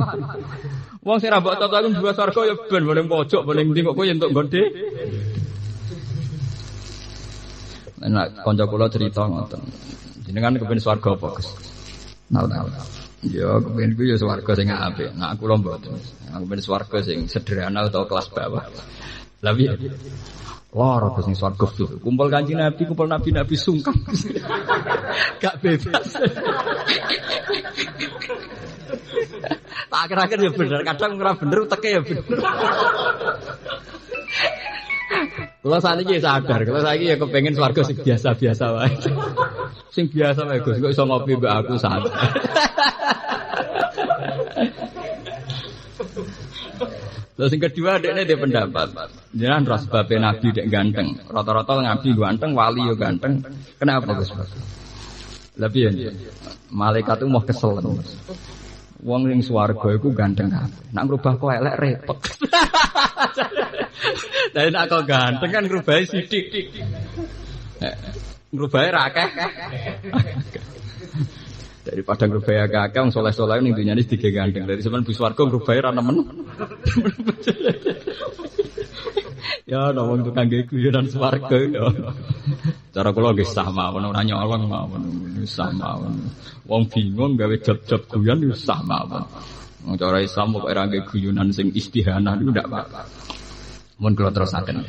Wong sing ra mbok totoku dua swarga ya ben boleh pojok boleh ndi kok kowe entuk gondhe. Nek kanca kula cerita ngoten. Jenengan kepen swarga apa, Gus? Nah. Ya, kepen ku ya swarga sing apik. Nah, kula mboten. Aku kepen swarga sing sederhana atau kelas bawah. Lah piye? Lara sing swarga tuh. Kumpul Kanjeng Nabi, kumpul nabi-nabi sungkan. Gak bebas. Tak akhir-akhir ya bener, kadang ora bener teke ya bener. Kalau saat ini sadar, kalau saya ya kepengen swarga sing biasa-biasa wae. Sing biasa wae Gus, kok iso ngopi mbak aku sadar. Terus yang kedua dia pendapat. Jangan ras babe nabi dek ganteng. Rata-rata nabi ganteng, wali yo ganteng. Kenapa Gus? Lebih ya. Malaikat itu mau kesel terus. Wong ning swarga iku ganteng kabeh. Nek ngrubah kok elek repot. Lah nek kok ganteng kan ngrubahi sithik. Ngrubahi ra akeh. Daripada ngrubaya kakek wong saleh-saleh ning dunyane digandeng. Dari sampean bus warga ngrubaya ra nemen. Ya ana wong tukang guyonan swarga ya. Cara kula nggih sah mawon ora nyolong mawon sah mawon. Wong bingung gawe job-job guyon wis sah mawon. Wong cara Islam kok ora nggih guyonan sing istihanah niku ndak apa-apa. Mun kula terusaken.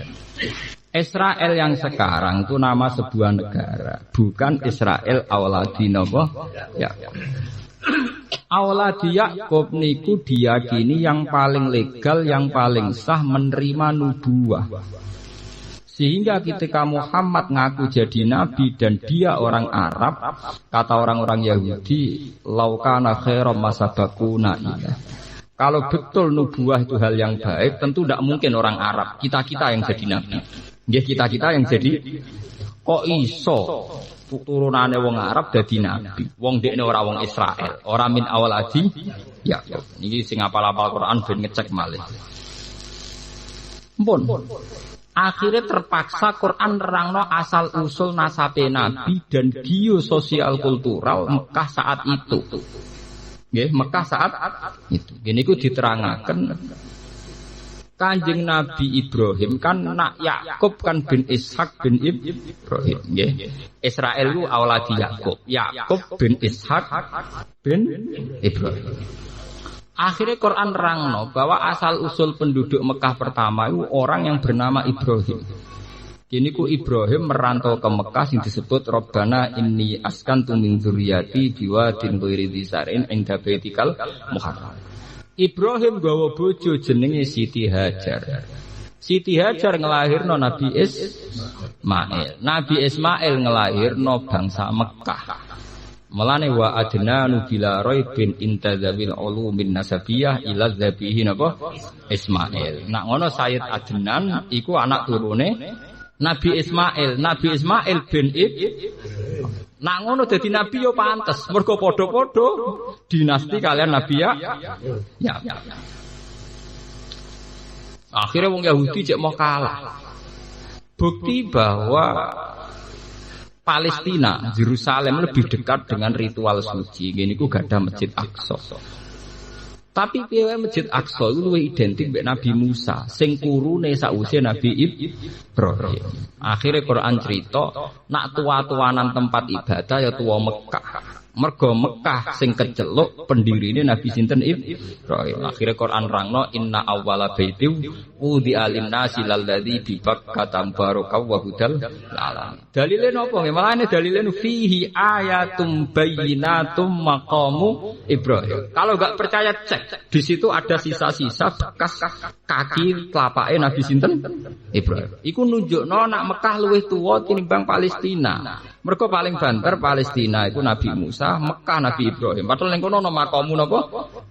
Israel yang sekarang itu nama sebuah negara, bukan Israel awladi napa? Ya. Awladi Yakub niku diyakini yang paling legal, yang paling sah menerima nubuwah. Sehingga ketika Muhammad ngaku jadi nabi dan dia orang Arab, kata orang-orang Yahudi, laukana khairam masabakuna ila. Kalau betul nubuwah itu hal yang baik, tentu tidak mungkin orang Arab, kita-kita yang jadi nabi. Ya kita-kita yang jadi kok iso turunane wong Arab dadi nabi. Wong dekne ora wong Israel, ora min awaladi. Ya, niki sing apal-apal Quran ben ngecek malih. Mpun. Akhirnya terpaksa Quran nerangno asal usul nasabe nabi dan geososial kultural Mekah saat itu. Nggih, Mekah saat itu. Gini ku diterangaken Kanjeng Nabi Ibrahim kan nak Yakub kan bin Ishak bin Ibrahim nggih. Israel ku awladi Yakub. Yakub bin Ishak bin Ibrahim. Akhirnya Quran nerangno bahwa asal usul penduduk Mekah pertama itu orang yang bernama Ibrahim. Kini ku Ibrahim merantau ke Mekah yang disebut Rabbana inni askantu min dzurriyyati biwadin ghairi dzisarin inda baitikal muharram. Ibrahim gawa bojo jenenge Siti Hajar. Siti Hajar ngelahirno Nabi Ismail. Nabi Ismail ngelahirno bangsa Mekah. Mulane wa adnanu bila raibin intadzawil ulumin nasabiyah ila dzabihi napa Ismail. Nak ngono Sayyid Adnan iku anak turune Nabi Ismail. Nabi Ismail bin nak ngono dadi nabi yo pantes, mergo padha-padha dinasti kalian nabi ya. Akhirnya wong Yahudi cek mau kalah. Bukti bahwa Palestina, Yerusalem lebih dekat dengan ritual suci. Gini ku gak ada Masjid Aqsa. Tapi piye Masjid Aqsa itu luwih identik mbek Nabi Musa sing kurune sakwise Nabi Ibrahim. Akhire Quran cerita nak tua-tuanan tempat ibadah ya tua Mekah. Mergo Mekah sing keceluk pendirine Nabi sinten Ibrahim. Akhire Quran rangno inna awwala baiti udi alimnasi lalladzi bi Bakkah baraka wa hudal alamin. Dalile napa nggih? Malane dalile fihi ayatum bayyinatum maqamu Ibrahim. Kalau enggak percaya cek, di situ ada sisa-sisa bekas kaki telapake Nabi sinten Ibrahim. Iku nunjukno nak Mekah luwih tuwa tinimbang Palestina. Mergo paling banter Palestina itu Nabi Musa, Mekah Nabi Ibrahim. Padahal ning kono ana makamu napa?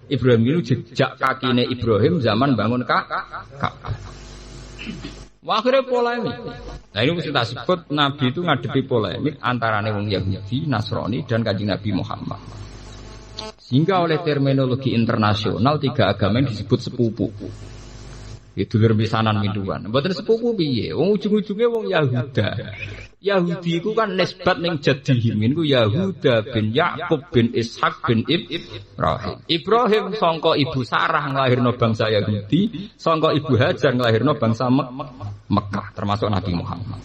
Ibrahim itu jejak kakine Ibrahim zaman bangun Ka'bah. Wah, akhirnya polemik. Nah ini mesti tak sebut Nabi itu ngadepi polemik antarane wong Yahudi, Nasrani dan Kanjeng Nabi Muhammad. Sehingga oleh terminologi internasional tiga agama yang disebut sepupu. Itu dulur pisanan minduan. Mboten sepupu piye? Wong ujung-ujunge wong Yahuda. Yahudi itu kan nisbat ning jadihim niku Yahuda bin Yakub bin Ishak bin Ibrahim. Ibrahim sangka ibu Sarah nglahirno bangsa Yahudi, sangka ibu Hajar nglahirno bangsa Mekah termasuk Nabi Muhammad.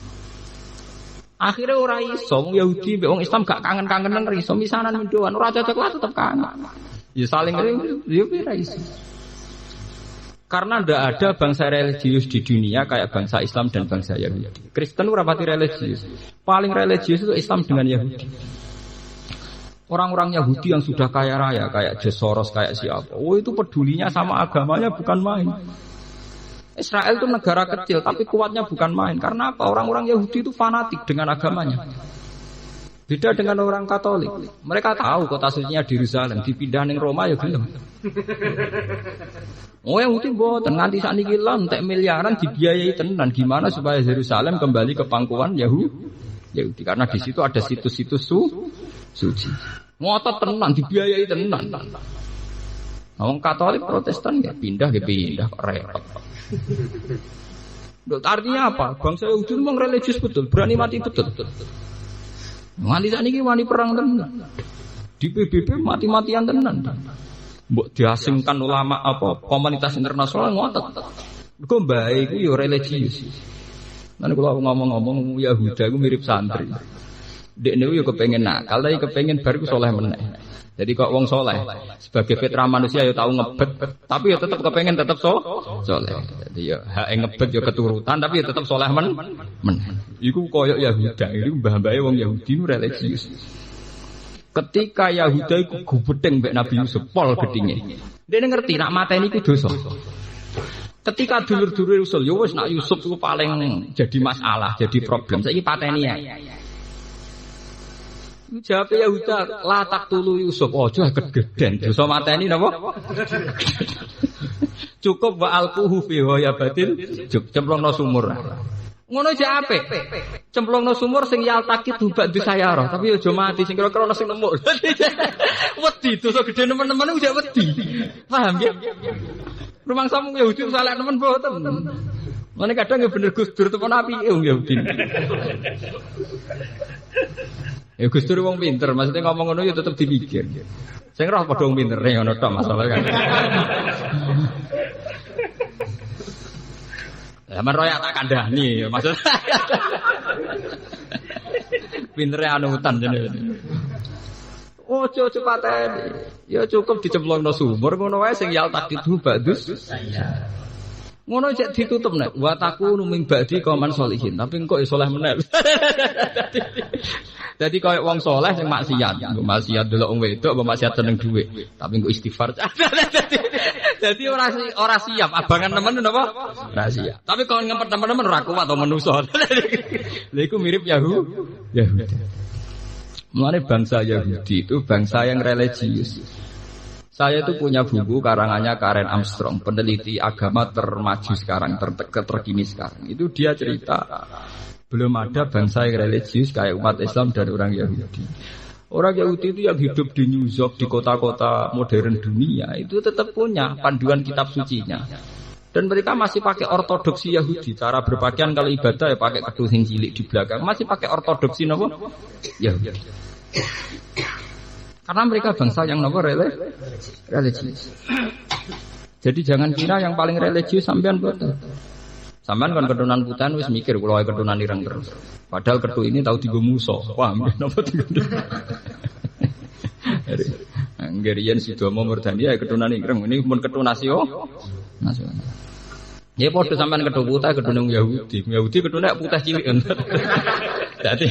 Akhirnya ora iso wong Yahudi mbek wong Islam gak kangen-kangenan iso misanan mindoan ora cocok lah tetep kangen. Ya saling yo ora iso. Karena tidak ada bangsa religius di dunia kayak bangsa Islam dan bangsa Yahudi. Kristen itu rapati religius. Paling religius itu Islam dengan Yahudi. Orang-orang Yahudi yang sudah kaya raya, kayak Soros, kayak siapa. Oh itu pedulinya sama agamanya bukan main. Israel itu negara kecil, tapi kuatnya bukan main. Karena apa? Orang-orang Yahudi itu fanatik dengan agamanya. Beda dengan orang Katolik. Mereka tahu kota sucinya di Yerusalem, dipindah ning Roma ya gelem. Oh yang uti mboten nganti sakniki lho entek miliaran dibiayai tenan gimana supaya Yerusalem kembali ke pangkuan Yahudi karena di situ ada situs-situs suci. Ngotot tenan dibiayai tenan. Wong Katolik Protestan ya pindah repot. Artinya apa? Bangsa Yahudi memang religius betul, berani mati betul. Nganti sakniki wani perang tenan. Di PBB mati-matian tenan. Mbok diasingkan ulama apa komunitas internasional ngotot. Mergo mbae iku ya religius. Lan kula ngomong-ngomong Yahuda iku mirip santri. Dekne yo kepengin nakal, tapi kepengin bar iku saleh meneh. Jadi kok wong saleh sebagai fitrah manusia ya tahu ngebet, tapi ya tetap kepengin tetap saleh. Jadi ya hak ngebet ya keturutan, tapi ya tetap saleh men. Iku koyok Yahuda, iku mbah-mbahe wong Yahudi nu religius. Ketika Yahuda iku gubedeng mbek Nabi Yusuf, pol gedinge. Dene ngerti nak mateni iku dosa. Ketika dulur-dulur usul, yo wis nak Yusuf iku paling jadi masalah, jadi problem. Saiki pateni ya. Jawab Yahuda, la taqtulu Yusuf. Ojo gedhen. Dosa mateni napa? Cukup wa alquhu fi hayabatin, cemplungno sumur. Ngono aja apik. Cemplungno sumur sing yaltaki dubak di sayara, tapi aja mati sing kira-kira ana sing nemu. Wedi dosa gedhe nemen-nemen udah wedi. Paham ya? Rumang samu Yahudi saleh nemen boten. Ngene kadang ya bener Gus Dur temen apike wong Yahudi. Ya Gus Dur wong pinter, maksudnya ngomong ngono ya tetep dipikir. Sing roh padha wong pinter ngono tok masalah kan. Zaman royak tak kandhani, maksud. Pintere anutan jenenge. Ojo cepatane. Ya cukup dicemplungno sumur ngono wae sing yal takidu badus. Ngono cek ditutup nek wa takunu min ba'di qauman sholihin, tapi engko ya saleh meneh. Dadi koyo wong saleh sing maksiat, nggo maksiat delok wong wedok, mbok maksiat seneng dhuwit, tapi engko istighfar. Dadi ora siap abangan nemen napa? Ora siap. Tapi kalau ngempet teman-teman ora kuat atau manusa. Lha iku mirip Yahudi. Mulane bangsa Yahudi itu bangsa yang religius. Saya itu punya buku karangannya Karen Armstrong, peneliti agama termaju sekarang, terkini sekarang. Itu dia cerita belum ada bangsa yang religius kayak umat Islam dan orang Yahudi. Orang Yahudi itu yang hidup di New York, di kota-kota modern dunia, itu tetap punya panduan kitab sucinya. Dan mereka masih pakai ortodoksi Yahudi. Cara berpakaian kalau ibadah ya pakai kedus yang cilik di belakang. Masih pakai ortodoksi nopo Yahudi. Karena mereka bangsa yang nopo religius. Jadi jangan kira yang paling religius sampean boten. Sampean kan keturunan putan wis mikir kula wae keturunan ireng terus. Padahal ketu ini tahu digo muso. Paham napa digo. Anggerian Sidomo Murdani ya keturunan ireng ini pun ketu nasional. Ya padha sampean ketu putih keturunan Yahudi. Yahudi keturunan putih cilik. Dadi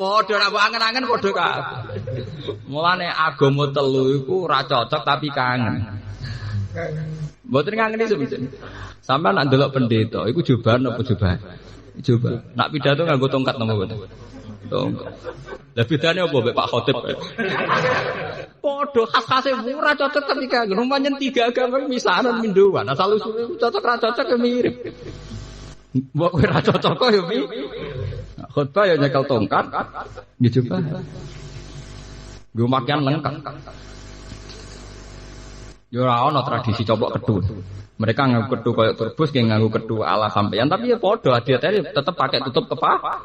padha ora angen-angen padha kabeh. Mulane agama telu iku ora cocok tapi kangen. Mboten ngangeni sebenarnya. Sampai nak ndelok pendeta, iku jobaan apa jobaan? Coba. Nak pidato nganggo tongkat napa mboten? Tongkat. Lah bedane apa mbek Pak Khotib? Padha khas-khase ora cocok ketika rumahan tiga agama misanan minduan. Asal usul cocok ra cocok ya mirip. Mbok ora cocok kok ya mirip. Khotbah ya nyekel tongkat. Nggih coba. Nggo makian lengkap. Yo ora ana tradisi coplok ketu. Mereka nganggo ketu koyo turbus, nggih nganggo ketu ala sampeyan, tapi ya padha hati-hati tetep pakai tutup kepala.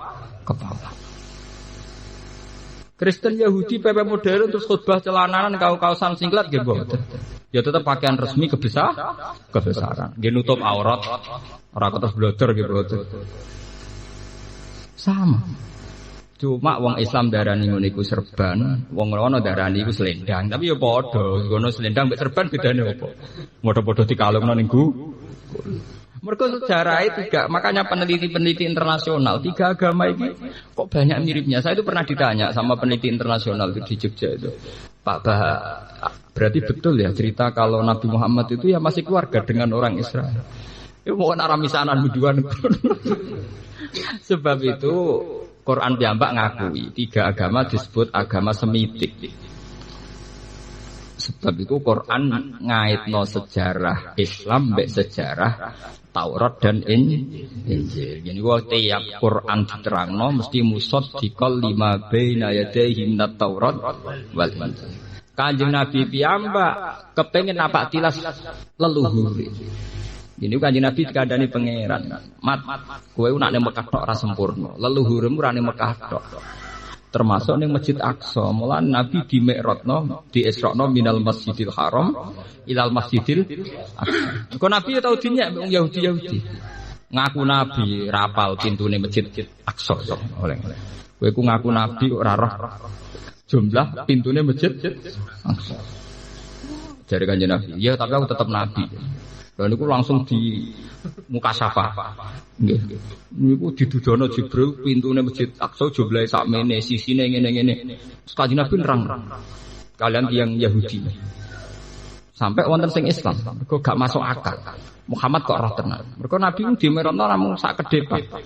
Kristen Yahudi PP modern terus khutbah celananan kaos-kaosan singlet nggih mboten. Ya tetep pakaian resmi kebesaran. Nggih nutup aurat, ora ketos bloder nggih mboten. Sama. Cuma wong Islam darani ngono iku serban, wong ngono darani iku selendang. Tapi ya padha, ngono selendang mek serban bedane apa? Padha-padha dikalungno ning mergo sejarahe tiga, makanya peneliti-peneliti internasional tiga agama ini kok banyak miripnya. Saya itu pernah ditanya sama peneliti internasional di Jogja itu. Pak Bah, berarti betul ya cerita kalau Nabi Muhammad itu ya masih keluarga dengan orang Israel. Ya mau naramisanan biduan. Sebab itu Quran piyambak ngakui tiga agama disebut agama semitik. Sebab itu Quran ngaitno sejarah Islam mbek sejarah Taurat dan Injil. Jadi tiap Quran diterangno mesti musaddiqal lima baina yadayhi minat Taurat wal Injil. Kanjeng Nabi piyambak kepengin napak tilas leluhur. Ini Kanjeng Nabi dikandani pangeran. Mat, kowe nak ning Mekah tok ora sempurna. Leluhurmu ora ning Mekah tok. termasuk ning Masjid Aqsa. Mulane Nabi di Mi'rajno, di Isra'no minal Masjidil Haram ilal Masjidil Aqsa. Kok Nabi tau dinyek wong Yahudi. Ngaku Nabi rapal pintune Masjid Aqsa oleh. Kowe ku ngaku Nabi ora roh jumlah pintune Masjid Aqsa. Jare Kanjeng Nabi, "Ya, tapi aku tetap Nabi." Lha niku langsung di mukasyafah. Nggih. Niku didudono Jibril pintune Masjid Aqsa jumlahe sakmene, sisine ngene-ngene. Kanjeng Nabi nerang. Kalian yang Yahudi. Sampai wonten sing Islam, mergo gak masuk akal. Muhammad kok roh tenan. Mergo Nabi ku dimerotno namung sak kedhepat.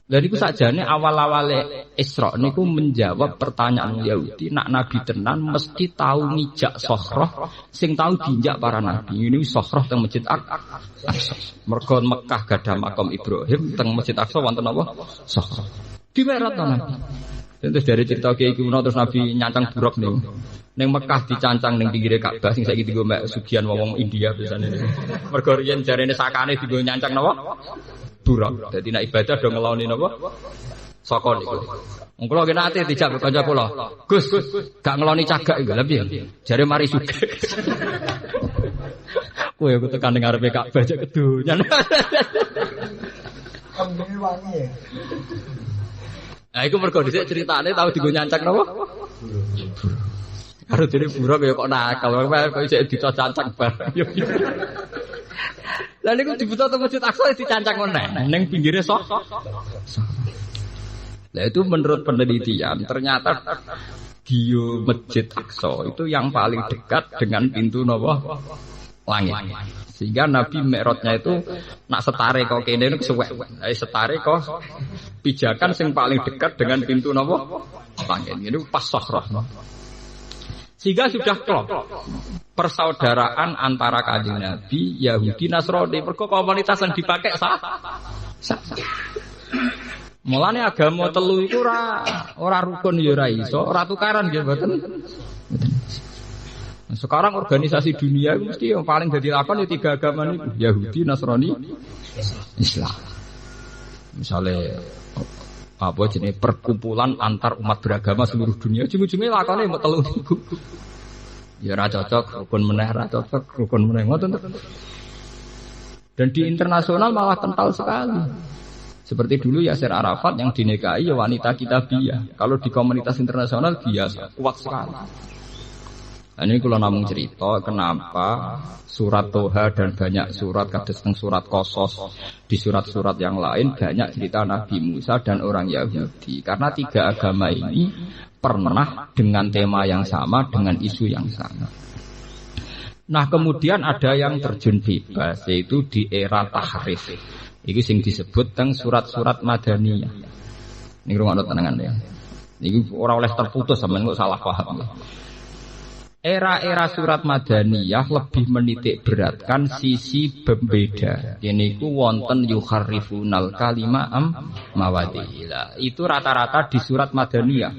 Lha niku sakjane awal-awale Isra niku menjawab pertanyaan Yahudi, nak Nabi tenan mesti tahu ngijak Sokhroh sing tahu diinjak para nabi. Ini Sokhroh teng Masjid Aqsa. Mergo Mekah gadah makam Ibrahim, teng Masjid Aqsa wonten apa? Sokhroh. Dimerotno Nabi. Terus dari cerita Kiai kuno terus Nabi nyancang buruk niku. Ning Mekah dicancang ning pinggire Ka'bah sing saiki dienggo mek sugihan wong India biasane. Mergo riyen jarene sakane dienggo nyancang napa? Buruk. Dadi nek ibadah do ngeloni napa? Saka niku. Wong kula kena ate dijak kanca kula. Gus, gak ngeloni cagak iki lha piye? Jare mari sugih. Kowe aku tekan ning ngarepe Ka'bah aja kedonyan. Kambing wangi ya. Nah iku mergo dhisik critane tau dienggo nyancang napa? Karo dene buruk ya kok nakal, kok isih dicancang bareng. Lah niku dibutuh teng Masjid Aqsa dicancang meneh ning pinggire sok. Lah itu menurut penelitian ternyata Gio Masjid Aqsa itu yang paling dekat dengan pintu napa? Langit. Sehingga Nabi Mi'rajnya itu nak setare kok kene niku suwek. Setare kok pijakan sing paling dekat dengan pintu napa? Langit. Ini pas Sokhroh. Sehingga sudah klop persaudaraan antara Kanjeng Nabi, Yahudi, Nasrani. Mergo komunitas yang dipakai sah. Mulane agama telu iku ora rukun ya ora iso, ora tukaran nggih mboten. Sekarang organisasi dunia itu mesti yang paling jadi lakon ya 3 agama ini, Yahudi, Nasrani, Islam. Misalnya apa jenis perkumpulan antar umat beragama seluruh dunia, ujung-ujungnya lakonnya mau telu. Ya ra cocok, rukun meneh ra cocok, rukun meneh ngoten. Dan di internasional malah kental sekali. Seperti dulu Yasir Arafat yang dinikahi ya wanita kitabiyah. Kalau di komunitas internasional biasa, kuat sekali. Nah, ini kalau namung cerita kenapa surat Toha dan banyak surat kados teng surat Qasas, di surat-surat yang lain banyak cerita Nabi Musa dan orang Yahudi. Karena 3 agama ini pernah dengan tema yang sama, dengan isu yang sama. Nah kemudian ada yang terjun bebas, yaitu di era tahrif. Itu sing disebut teng surat-surat Madaniyah. Ini rungokno tenangan ya. Ini ora oleh terputus sampeyan kok salah paham. Era-era surat Madaniyah lebih menitik beratkan sisi pembeda. Ini ku wonten yukharrifunal kalima mawadila. Itu rata-rata di surat Madaniyah.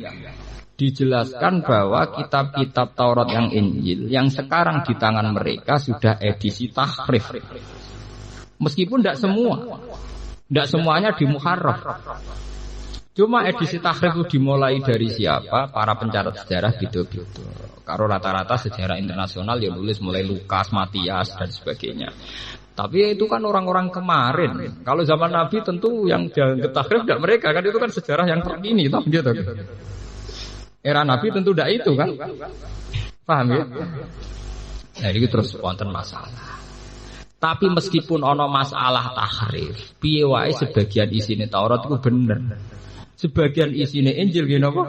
Dijelaskan bahwa kitab-kitab Taurat yang Injil yang sekarang di tangan mereka sudah edisi tahrif. Meskipun tidak semuanya dimuharraf. Cuma edisi tahrif itu dimulai dari siapa? Para pencatat sejarah gitu-gitu. Karena rata-rata sejarah internasional ya nulis mulai Lukas, Matias dan sebagainya. Tapi itu kan orang-orang kemarin. Kalau zaman Nabi tentu yang dianggap tahrif tidak mereka kan, itu kan sejarah yang terkini toh gitu. Era Nabi tentu tidak itu kan. Paham ya? Nah ini terus wonten masalah. Tapi meskipun ono masalah tahrif, piye wae sebagian isine Taurat itu bener. Sebagian isine Injil gini apa?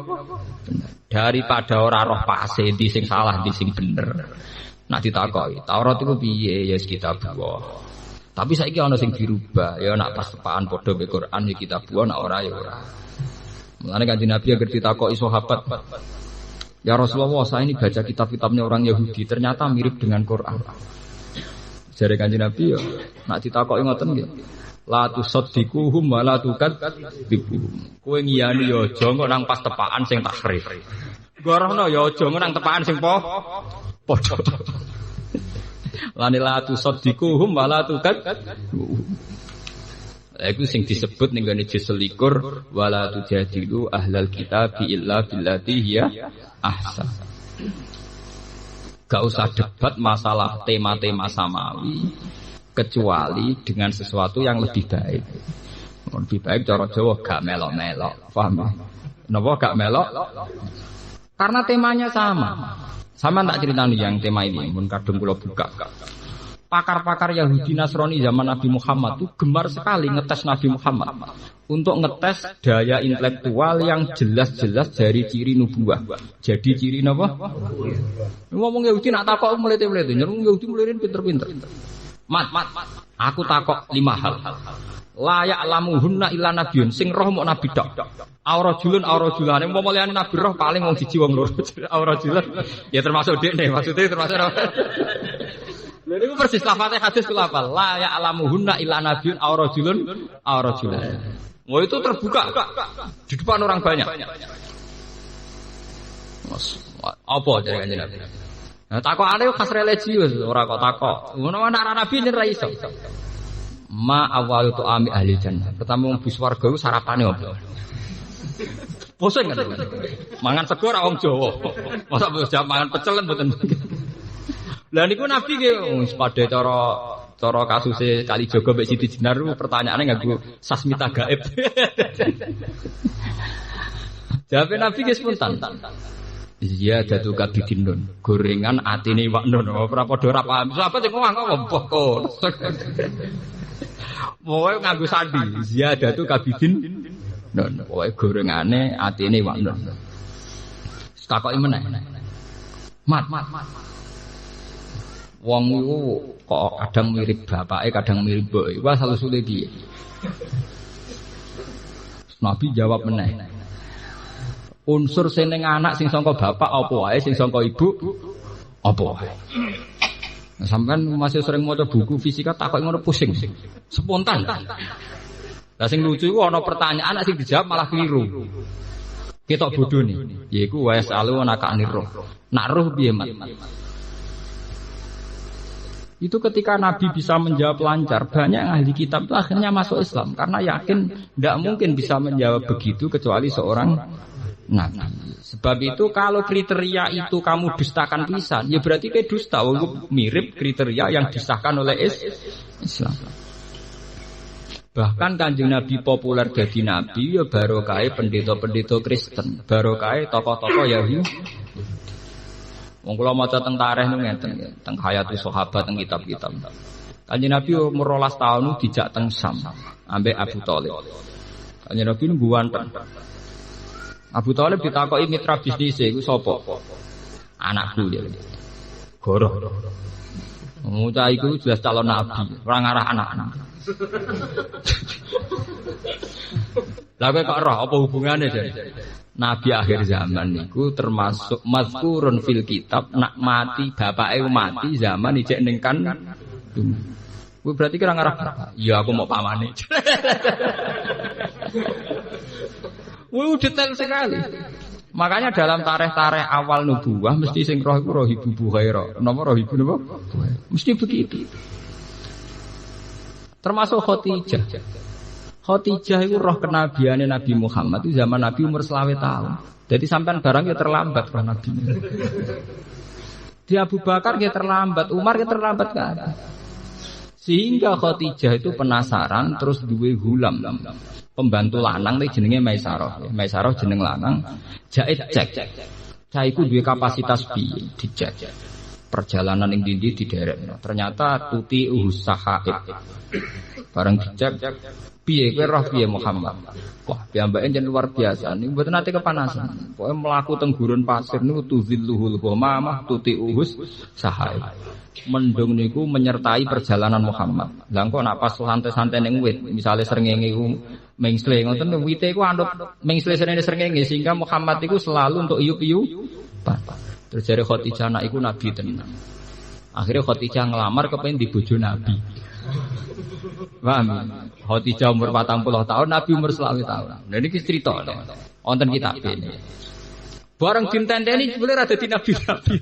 Daripada ora roh pase di sing salah di sing bener. Nak ditakoki, Taurat itu piye ya kitab Allah. Tapi saiki ana sing dirubah, ya nak pas tepaan padha mek Quran ya kitab Allah, nak ora ya ora. Mulane Kanjeng Nabi agar ditakoki sahabat, ya Rasulullah, saya ini baca kitab-kitabnya orang Yahudi, ternyata mirip dengan Quran. Jare Kanjeng Nabi ya, nak ditakoki ngoten nggih. La tusaddiquhum wa la tukadzibuhum. Kowe ngiyani ya aja kok nang pas tepaan sing tahrif. Gorohno ya aja nang tepaan sing padha. Lan la tusaddiquhum wa la tukadzibuhum. Iku sing disebut ning gone juz 21 wala tujadilu ahlal kitab illa billati hiya ahsan. Gak usah debat masalah tema-tema samawi kecuali dengan sesuatu yang lebih baik. Lebih baik cara Jawa gak melok-melok, paham ya? Napa gak melok? Karena temanya sama. Sama tak ceritani yang tema ini, mun kadung kula buka. Pakar-pakar Yahudi Nasrani zaman Nabi Muhammad itu gemar sekali ngetes Nabi Muhammad untuk ngetes daya intelektual yang jelas-jelas dari ciri nubuah. Jadi ciri napa? Ngomong Yahudi nak takok melete-melete, nyerung Yahudi mulirin pinter-pinter. Mat, aku takok 5 hal. La ya'lamuhunna illa nabiyyun, sing roh mok nabi tok. Aurajulun aurajulane umpama liyane nabi roh paling wong siji wong loro. Aurajulun ya termasuk dekne, maksudnya termasuk lha niku persis lafate hadis kula hafal. La ya'lamuhunna illa nabiyyun aurajulun aurajulane. Oh itu terbuka di depan orang banyak. Mas, apa jare kanjeng Nabi? Nah, takokane khas religius, ora kok takok. Ngono anak nabi yen ra iso. Ma awalu tu ami ahli jannah. Pertama wong bis warga iku sarapane opo? Pusing kan. Mangan sego ora wong Jawa. Masa bisa mangan pecel mboten. Lah niku nabi nggih wis padha cara kasuse Kali Jogo mbek Siti Jenar pertanyaane nganggo sasmita gaib. Jawab nabi nggih spontan. Iya dadu kabidin nun. Gorengan atine wak nun. Ora padha ora paham. Sahabat sing ngomong kok. Pokoke nganggo sandi. Ziyadatu kabidin nun. Pokoke gorengane atine wak nun. Takoki meneh. Mat. Wong iku kok kadang mirip bapake, kadang mirip mboke. Wah salusule piye? Nabi jawab meneh. Unsur sing ning anak sing sangka bapak apa wae, sing sangka ibu apa wae. Nah, sampean masih sering maca buku fisika takok ngono pusing. Spontan. Lah sing lucu iku ana pertanyaan sing dijawab malah keliru. Ketok bodhone. Yaiku wa salu anakane roh. Nak roh piye, Mat? Itu ketika Nabi bisa menjawab lancar, banyak ahli kitab itu akhirnya masuk Islam karena yakin tidak mungkin bisa menjawab begitu kecuali seorang Nabi. Sebab itu kalau kriteria itu kamu dustakan pisan, ya berarti kayak dusta. Mirip kriteria yang disahkan oleh Islam. Bahkan Kanjeng Nabi populer jadi Nabi ya barokai pendeta-pendeta Kristen, barokai tokoh-tokoh Yahudi. Wong kula maca teng tarikh niku ngeten nggih, teng Hayatus Sahabat teng kitab-kitab. Kanjeng Nabi umur 12 tahun dijak teng Sam ambek Abu Thalib. Kanjeng Nabi niku guanteng. Abu Thalib ditakoki mitra bisnis iku sapa? Anakku dia. Goroh. Ngucap iku jelas calon nabi, ora ngarah anak-anak. Lah kok roh apa hubungane jare? Nabi akhir zaman niku termasuk mazkurun fil kitab nak mati bapake mati zaman ijek ning kan. Kuwi berarti kira ngarah bapak. Ya aku mau pamane. Wih detail sekali. Makanya dalam tarikh-tarikh awal nubuwah mesti sing roh iku roh ibu Bukhairah. Napa roh ibu napa? Mesti begitu. Termasuk Khadijah. Khadijah itu roh kenabiane Nabi Muhammad itu zaman Nabi umur 20 tahun. Jadi sampean barang ya terlambat roh Nabi. Di Abu Bakar ya terlambat, Umar ya terlambat kan. Sehingga Khadijah itu penasaran terus duwe hulam. Pembantu lanang iki jenenge Maisarah. Maisarah jeneng lanang. Jahit cek. Cah iku duwe kapasitas piye dicek. Perjalanan ing ndi diderek. Ternyata tuti usahaib. Bareng dicek piye kowe roh piye Muhammad? Wah, piyambake jen luar biasa. Niku mboten nate kepanasan. Pokoke mlaku teng gurun pasir niku tuzilluhul ghamamah tuti uhus sahai. Mendung niku menyertai perjalanan Muhammad. Lah kok nak pas santai-santai ning wit, misale srengenge iku mengsle ngoten wite iku anut mengsle srengenge sehingga Muhammad iku selalu untuk iup-iup. Terus jare Khadijah anak iku nabi tenan. Akhirnya Khadijah ngelamar kepengin di bojo nabi. Paham? Khadijah umur 40 tahun, Nabi umur 20 tahun. Nah ini cerita wonten kitab ini. Bareng dintendeni jebule ra dadi nabi-nabi.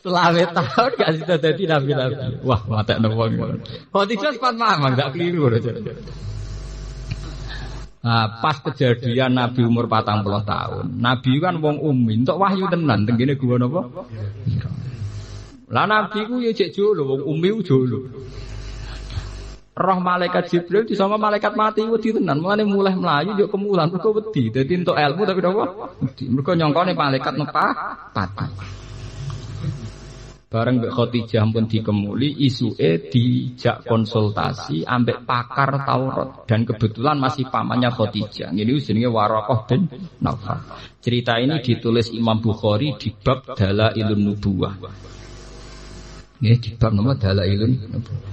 Selawe tahun gak sida dadi nabi-nabi. Wah, matekno wong. Khadijah sempat mamang gak keliru. Nah, pas kejadian Nabi umur 40 tahun. Nabi kan wong ummi, entuk wahyu tenan teng kene gua napa? Lah Nabi ku ya cek jolo, wong ummi ku jolo. Roh malaikat Jibril disangka malaikat mati wedi tenan, mulane mulai mlayu yo kemulan mergo wedi. Dadi entuk ilmu tapi napa? Wedi. Mergo nyangkane malaikat pati. Bareng mbek Khadijah pun dikemuli, isuke dijak konsultasi ambek pakar Taurat dan kebetulan masih pamannya Khadijah. Ini jenenge Waraqah bin Naufal. Cerita ini ditulis Imam Bukhari di bab Dalailun Nubuwah. Nggih, di bab nama Dalailun Nubuwah.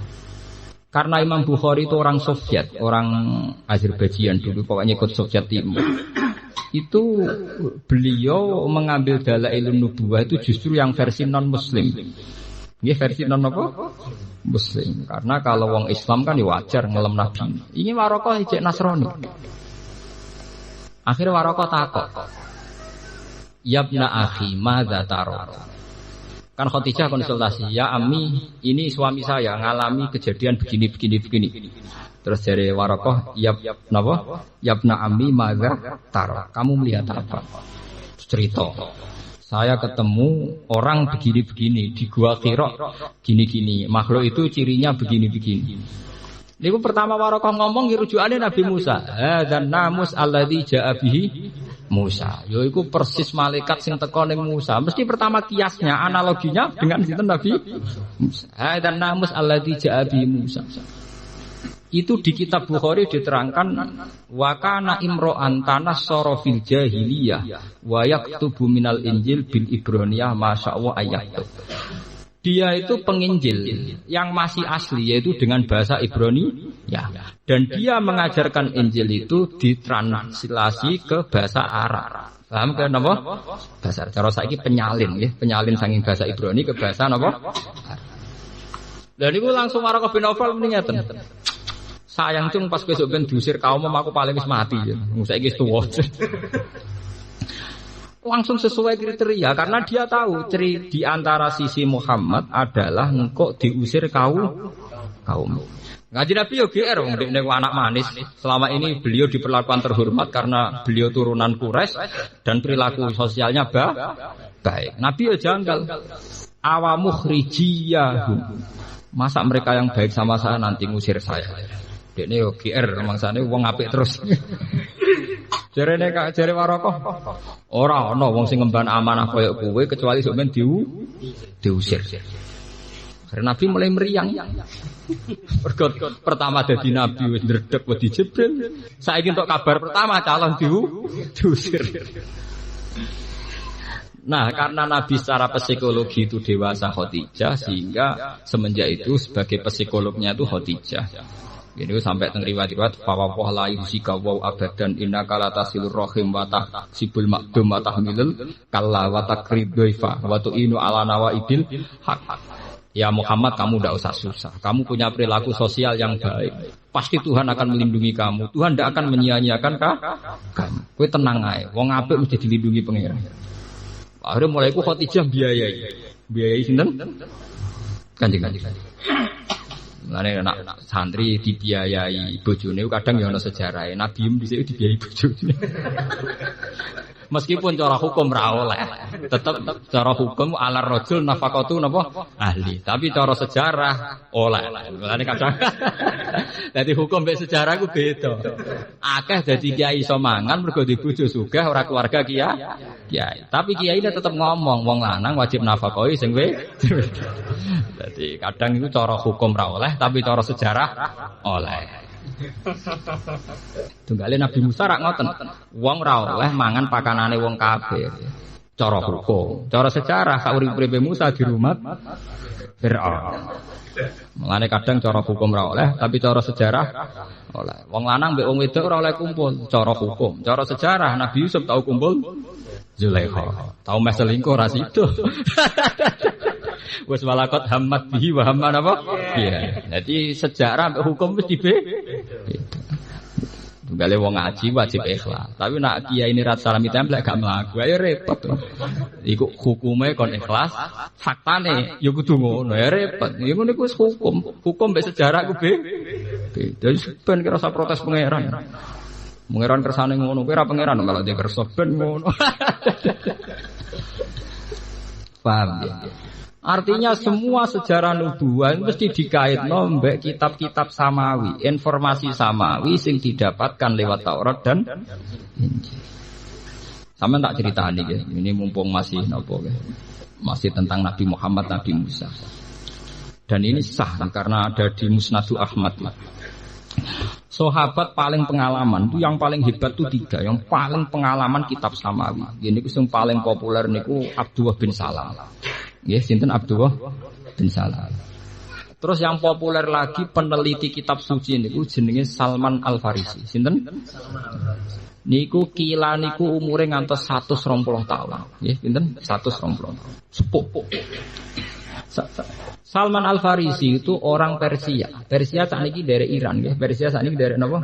Karena Imam Bukhari itu orang Soviet, orang Azerbaijan dulu, pokoknya ikut Soviet Timur. Itu beliau mengambil Dalailun Nubuwah itu justru yang versi non-Muslim. Ini versi non apa? Muslim. Karena kalau wong Islam kan wajar ngelem Nabi. Ini Waraqah ijek Nasrani. Akhirnya Waraqah takok. Yabna akhi, madza tara? Kan Khadijah konsultasi, ya Ami, ini suami saya ngalami kejadian begini. Terus dari Waraqah, Yabna Ami, madza tara? Kamu melihat apa? Cerita. Saya ketemu orang begini-begini di Gua Qira, gini-gini. Makhluk itu cirinya begini-begini. Niku pertama Waraqah ngomong rujukane Nabi Musa. Dan namus alladzi ja'a bihi Musa. Yaiku persis malaikat sing teko ning Musa. Mesti pertama kiasnya, analoginya dengan sinten Nabi Musa. Dan namus alladzi ja'a bihi Musa. Itu di kitab Bukhari diterangkan wa kana imro'an tanassara fil jahiliyah wa yaktubu minal injil bil ibroniyah masyaallah ayaktub. Dia itu penginjil yang masih asli yaitu dengan bahasa Ibrani ya. Dan dia mengajarkan Injil itu ditranslasi ke bahasa Arab. Paham kan apa? Bahasa Arab. Cara saiki penyalin ya, penyalin saking bahasa Ibrani ke bahasa apa? Dan itu langsung Waraqah bin Naufal muni ngeten. Sayang cung pas besok ben diusir kaum aku paling wis mati ya. Saiki wis tuwa. Langsung sesuai kriteria karena dia tahu di antara sisi Muhammad adalah engkau diusir kaum. Ngaji Nabi yo GR wong dekne anak manis. Selama ini beliau diperlakukan terhormat karena beliau turunan Quraisy dan perilaku sosialnya baik. Nabi yo janggal. Awamukhrijiyahum. Masa mereka yang baik sama saya nanti ngusir saya. Dekne yo GR mangsane wong apik terus. Jare Waraqah ora ana wong sing ngemban amanah kaya kowe kecuali sok men diusir. Karena Nabi mulai meriang. Pertama dadi nabi wis ndredeg wedi Jibril. Saiki entuk kabar pertama calon diusir. Nah, karena Nabi secara psikologi itu dewasa Khadijah sehingga semenjak itu sebagai psikolognya itu Khadijah. Ini sampai teng riwayat-riwayat fawwah la yusika wa abadan innaka la tasilur rahim wa tahsibul maqdum wa tahmilul kalla wa takridaifa wa tu'inu ala nawaibil haq. Ya Muhammad, kamu tidak usah susah. Kamu punya perilaku sosial yang baik. Pasti Tuhan akan melindungi kamu. Tuhan tidak akan menyia-nyiakan kamu. Kowe tenang ae. Wong apik mesti dilindungi pangeran. Akhirnya mulai ku Khadijah biayai sinten? Kanjeng. Mulane anak santri dibiayai bojone kadang ya ana sejarahe. Nabi dhisik dibiayai bojone. Meskipun cara hukum ra oleh, tetap cara hukum ala rajul nafaqatu napa ahli. Tapi cara sejarah oleh. Mulane kadang dadi hukum mek sejarah ku beda. Akeh dadi kiai iso mangan mergo di bojo sugih ora keluarga kiai. Tapi kiai tetep ngomong wong lanang wajib nafaqoi sing Jadi kadang itu cara hukum ra oleh, tapi cara sejarah oleh. Tunggale Nabi Musa rak ngoten. Wong ra oleh mangan pakanane wong kafir. Cara hukum, cara sejarah saurip-uripe Musa di rumah Firaun. Mulane kadang cara hukum ra oleh, tapi cara sejarah oleh. Wong lanang mbek wong wedok ora oleh kumpul, cara hukum. Cara sejarah Nabi Yusuf tahu kumpul Zulaikha. Tahu mes selingkuh ra sido. Wes walakot hammat bihi wa hamman apa? Iya. Jadi sejarah hukum mesti beda. Tunggale wong ngaji wajib ikhlas. Tapi nak kiai ini rat salami templek gak mlaku, ayo repot. Iku hukume kon ikhlas, faktane ya kudu ngono, ya repot. Ya ngono iku wis hukum. Hukum mbek sejarah ku beda. Jadi ben kira usah protes pangeran. Pangeran kersane ngono, kowe ora pangeran malah dia kersa ben ngono. Paham ya? Artinya semua sejarah nubuwah mesti dikaitno mbek kitab-kitab samawi, informasi samawi sing didapatkan lewat Taurat dan Injil. Sama tak ceritani ya, ini mumpung masih nopo ya. Masih tentang Nabi Muhammad, Nabi Musa. Dan ini sah karena ada di Musnadu Ahmad. Sahabat paling pengalaman itu yang paling hebat itu 3, yang paling pengalaman kitab samawi. Ini yang paling populer niku Abdullah bin Salam. Ya, sinten Abdullah bin Salam. Terus yang populer lagi peneliti kitab suci niku jenenge Salman Al Farisi. Sinten? Niku kila niku umure ngantos 120 tahun. Nggih, pinten? 120. Sepuh. Salman Al Farisi itu orang Persia. Persia sakniki dari Iran, nggih. Persia sakniki dari napa?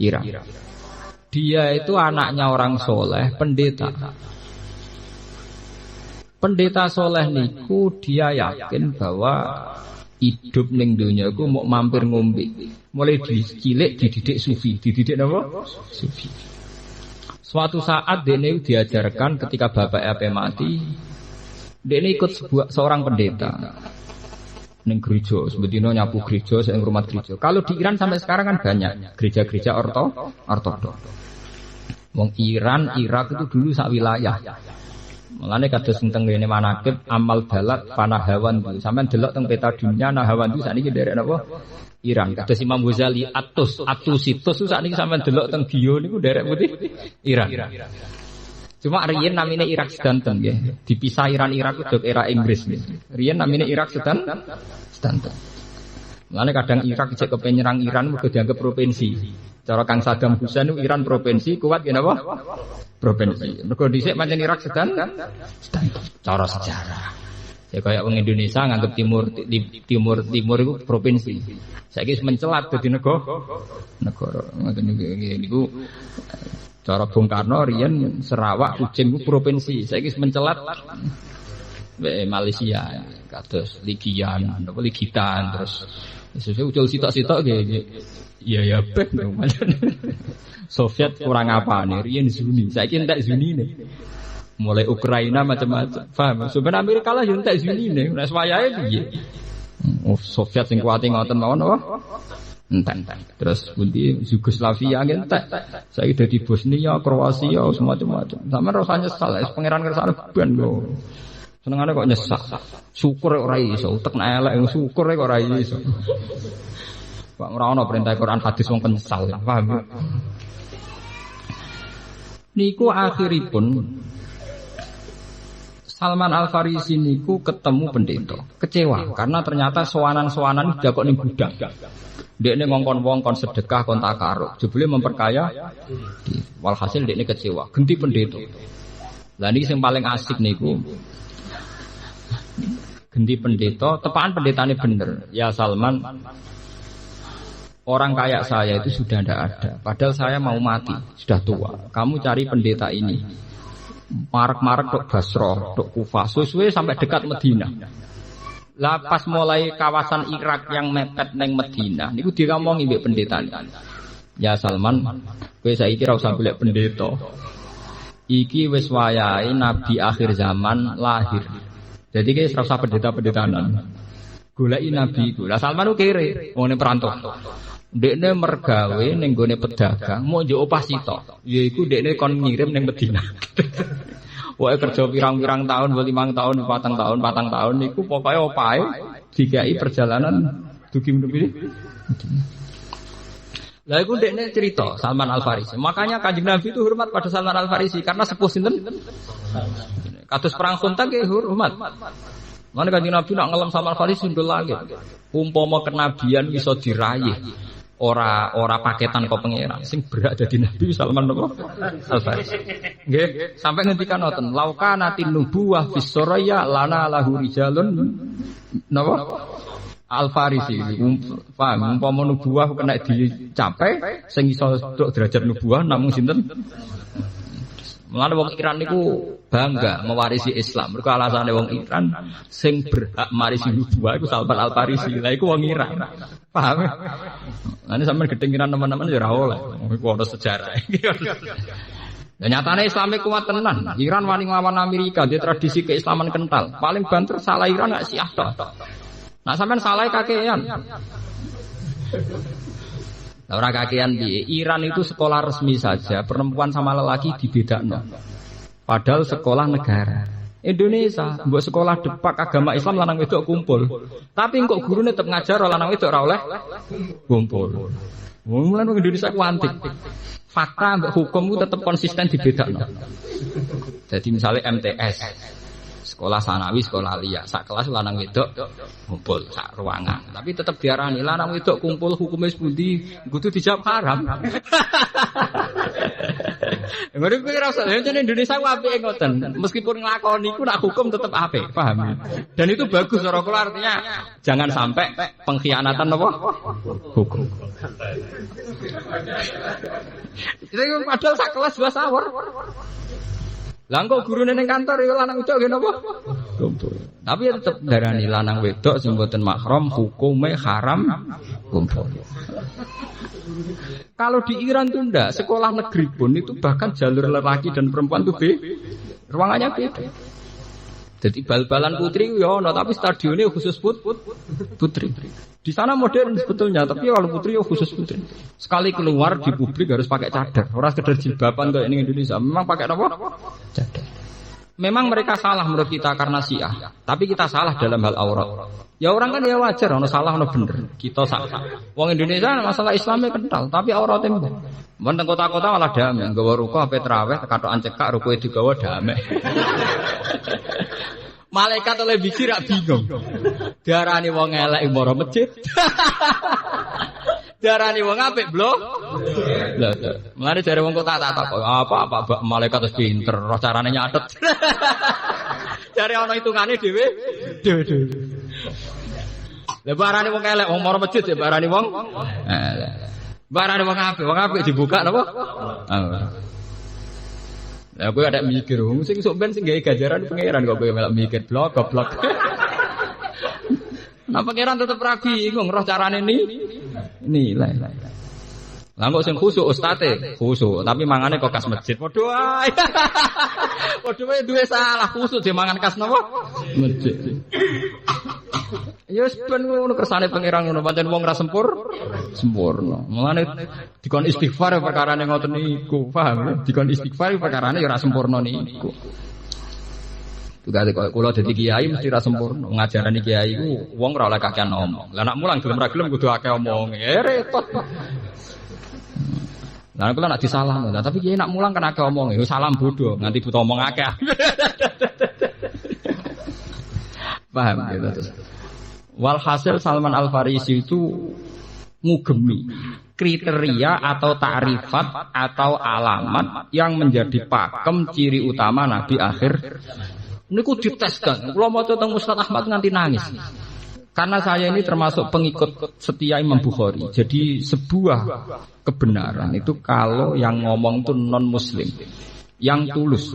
Iran. Dia itu anaknya orang soleh, pendeta. Pendeta soleh niku dia yakin bahwa hidup ning donya iku mau mampir ngombe. Mulai cilik dididik sufi, dididik napa? Sufi. Suatu saat dene diajarkan ketika bapaknya mati, dene ikut seorang pendeta ning gereja, sebetulnya nyapu gereja, sing rumah gereja. Kalau di Iran sampai sekarang kan banyak gereja-gereja ortodoks. Wong Iran, Irak itu dulu sak wilayah. Mulane kados sing teng ngene manakib amal balad panahawan itu. Sampeyan delok teng peta dunia nahawan itu sakniki derek napa? Iran. Kados Imam Ghazali Atusitus itu sakniki sampeyan delok teng bio niku derek putih Iran. Cuma riyen namine Irak sedanten nggih. Dipisah Iran-Irak itu era Inggris nggih. Riyen namine Irak sedanten. Mulane kadang Irak cek kepen nyerang Iran mergo dianggap provinsi. Cara Kang Saddam Hussein itu Iran provinsi, kuat ya napa? Provinsi. Mergo dhisik pancen Irak sedan cara sejarah. Ya kaya wong Indonesia nganggep timur itu provinsi. Saiki wis mencelat dadi negara. Ngoten niku cara Bung Karno riyen Sarawak Kucing ku provinsi. Saiki wis mencelat Malaysia, kados Ligian, napa Ligitan terus sesuai ucul sitok-sitok nggih. Ya ben Soviet kurang apa nih? Riyen Zuni, saiki entek Zuni nih. Mulai Ukraina macam-macam. Paham? Sebenarnya Amerika lah yo entek Zuni nih. Nek wayahe piye? Soviet sing kuwate ngoten mawon apa? Entek. Terus pundi Yugoslavia entek. Saiki dadi Bosnia, Kroasia, semacam-macam. Sampe rasane nyesal, pangeran kersane ben lho. Senengane kok nyesal. Syukur ora iso, utek nek elek syukur kok ora iso. Pak ora ana perintah Quran hadis wong penyesal, paham? Niku akhiripun Salman Al Farisi niku ketemu pendeta, kecewa karena ternyata sowanan-sowanan tidak kok ning gudang. Dekne ngongkon wong kon sedekah kon takaruk, jebule memperkaya. Walhasil dekne kecewa, genti pendeta. Lah niki sing paling asik niku genti pendeta, tepakan pendetane bener. Ya Salman, orang kayak saya itu sudah tidak ada. Padahal saya mau mati, sudah tua. Kamu cari pendeta ini. Marak-marak dok Basrah, dok Kufah, suwe-suwe sampai dekat Medina. Lah pas mulai kawasan Irak yang mepet neng Medina, niku diomongi mbek pendeta. Ya Salman, kowe saiki ora usah golek pendeta. Iki wis wayahe nabi akhir zaman lahir. Jadi kowe ora usah pendeta-pendetanan. Goleki nabi iku. Lah Salman ku kere, wong perantau. Dekne mergawe ning gone pedagang mau njuk opah sitok. Yaiku dekne kon ngirim ning Medina. Wae kerja pirang-pirang tahun, 5 tahun, 4 tahun niku pokoke opahe dikai perjalanan dugi menuju. Lah iku dekne cerita Salman Al Farisi. Makanya Kanjeng Nabi itu hormat pada Salman Al Farisi karena sepuh sinten? Kados perang Khandaq nggih hormat. Mana Kanjeng Nabi nak ngelam Salman Al Farisi ndul langit. Umpama kenabian iso diraih. Ora paketan kok pangeran sing berak dadi nabi Salman Al Farisi. Nggih, sampai ngendikan ngoten, lauka natin nubuwah fis soraya lana lahu rijalun napa? Al-Farisi, paham? Umpama nubuwah kena dicapai, sing iso tok derajat nubuwah namung sinten? Mulane wong Iran niku bangga mewarisi Islam. Mergo alasane wong Iran sing berhak marisi nubuwah iku Salman Al-Farisi. Lah iku wong Iran. Paham? Lah nek sampean gedeng Iran teman-teman ya ora oleh. Iku ana sejarah. Nah, nyatane Islamnya kuat tenan. Iran wani nglawan Amerika, dia tradisi keislaman kental. Paling banter salah Iran gak Syiah tok. Nah sampean salah kakean. Nah, ora kakean piye? Iran itu sekolah resmi saja, perempuan sama lelaki dibedakno. Padahal sekolah negara. Indonesia, mbok sekolah depak agama Islam lanang wedok kumpul. Tapi kok gurune tetep ngajar lanang wedok ora oleh kumpul. Mulane wong Indonesia ku antik. Fakta mbek hukum ku tetep konsisten dibedakno. Jadi misalnya MTS, sekolah sanawi, sekolah liya, sak kelas lanang wedok kumpul sak ruangan. Tapi tetap diarani lanang wedok kumpul hukumnya sepundi, kudu dijawab haram. Ngono kuwi ora usah yen Indonesia ku apike ngoten. Meskipun nglakoni iku nak hukum tetep apik, paham? Dan itu bagus cara kula artinya jangan sampai pengkhianatan apa? Hukum. Itu padahal sak kelas dua sawur. Lah kok gurune ning kantor ya lanang wedok nggih napa? Kumpul. Tapi tetep darani lanang wedok sing mboten mahram hukume haram kumpul. Kalau di Iran itu enggak, sekolah negeri pun itu bahkan jalur lelaki dan perempuan itu ruangannya beda. Jadi bal-balan putri ya ono, tapi stadionnya khusus putri. Di sana modern sebetulnya, tapi kalau putri ya khusus putri. Sekali keluar di publik harus pakai cadar. Orang sekedar jilbaban kayak ini Indonesia, memang pakai apa? Cadar. Memang mereka salah menurut kita karena Syiah, tapi kita salah dalam hal aurat. Ya orang kan ya wajar, ono salah ono bener. Kita salah. Wong Indonesia masalah Islamnya kental, tapi auratnya enggak. Menteng kota-kota malah damai, nggawa ruko ape traweh katokan cekak rukoe digawa damai. Malaikat oleh biji rak bingung. Diarani wong elek moro masjid. Diarani wong apik blok. Lha, mlane jare wong kok tak apa malaikat wis pinter, roh carane nyatet. Jare ana hitungane dhewe. Lah barane wong elek wong moro masjid ya barani wong. Barane wong apik dibuka napa? Lah kowe ada mikir, wong sing sok ben sing gawe ganjaran pangeran kok kowe melok mikir blok. Nah pangeran tetep rabi, bingung roh carane nilai. Lah kok sing khusuk ustate, khusuk, tapi mangane kok kas masjid. Padha wae. Padha wae duwe salah, khusuk dhe mangan kas napa? Masjid. Ya wis ben ngono kersane pangeran ngono, pancen wong ra sempurna. Mulane dikon istighfar perkarane ngoten niku, paham? Dikon istighfar perkarane ya ora sempurna niku. Juga kula dadi kiai mesti ra sempurna. Ngajarani kiai ku wong ora oleh kakean omong. Lah nek mulang gelem ra gelem kudu akeh omong. Repot. Lah kula nak disalahno, tapi kiai nak mulang kan akeh omong. Ya salam bodoh, nganti buta omong akeh. Paham gitu terus. Walhasil Salman Al-Farisi itu ngugemi kriteria atau ta'rifat atau alamat yang menjadi pakem ciri utama Nabi akhir. Niku diteskan. Kula maca teng Ustaz Ahmad nganti nangis. Karena saya ini termasuk pengikut setia Imam Bukhari. Jadi sebuah kebenaran itu kalau yang ngomong itu non muslim, yang tulus.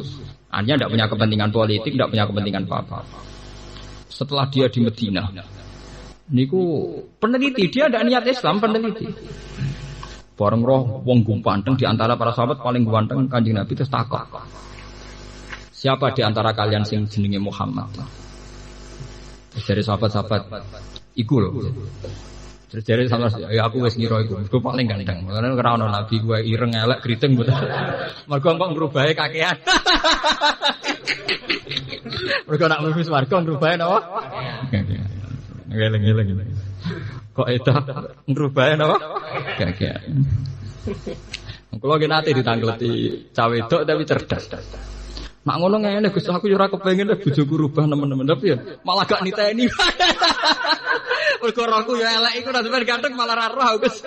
Artinya tidak punya kepentingan politik, tidak punya kepentingan apa-apa. Setelah dia di Medina, niku peneliti, dia ada niat Islam, peneliti. Bareng roh wong gumpanteng di antara para sahabat paling ganteng Kanjeng Nabi terus takok. Siapa di antara kalian sing jenenge Muhammad? Terus dari sahabat-sahabat iku lho. Terus dari sama ya aku wis ngira iku, iku paling ganteng. Karena ora ono nabi gue ireng elek kriting mboten. Mergo kok ngrubahe kakean. Mergo nak mlebu swarga ngrubahe napa? Ngeleng-eleng. Kok itu ngrubahe napa? Kakean. Kulo ge nate ditanggleti cawe wedok tapi cerdas. Mak ngono ngene Gus aku yo ora kepengin bojoku rubah nemen-nemen tapi ya malah gak niteni. Mergo rohku yo elek iku nek sampeyan ganteng malah ra roh Gus.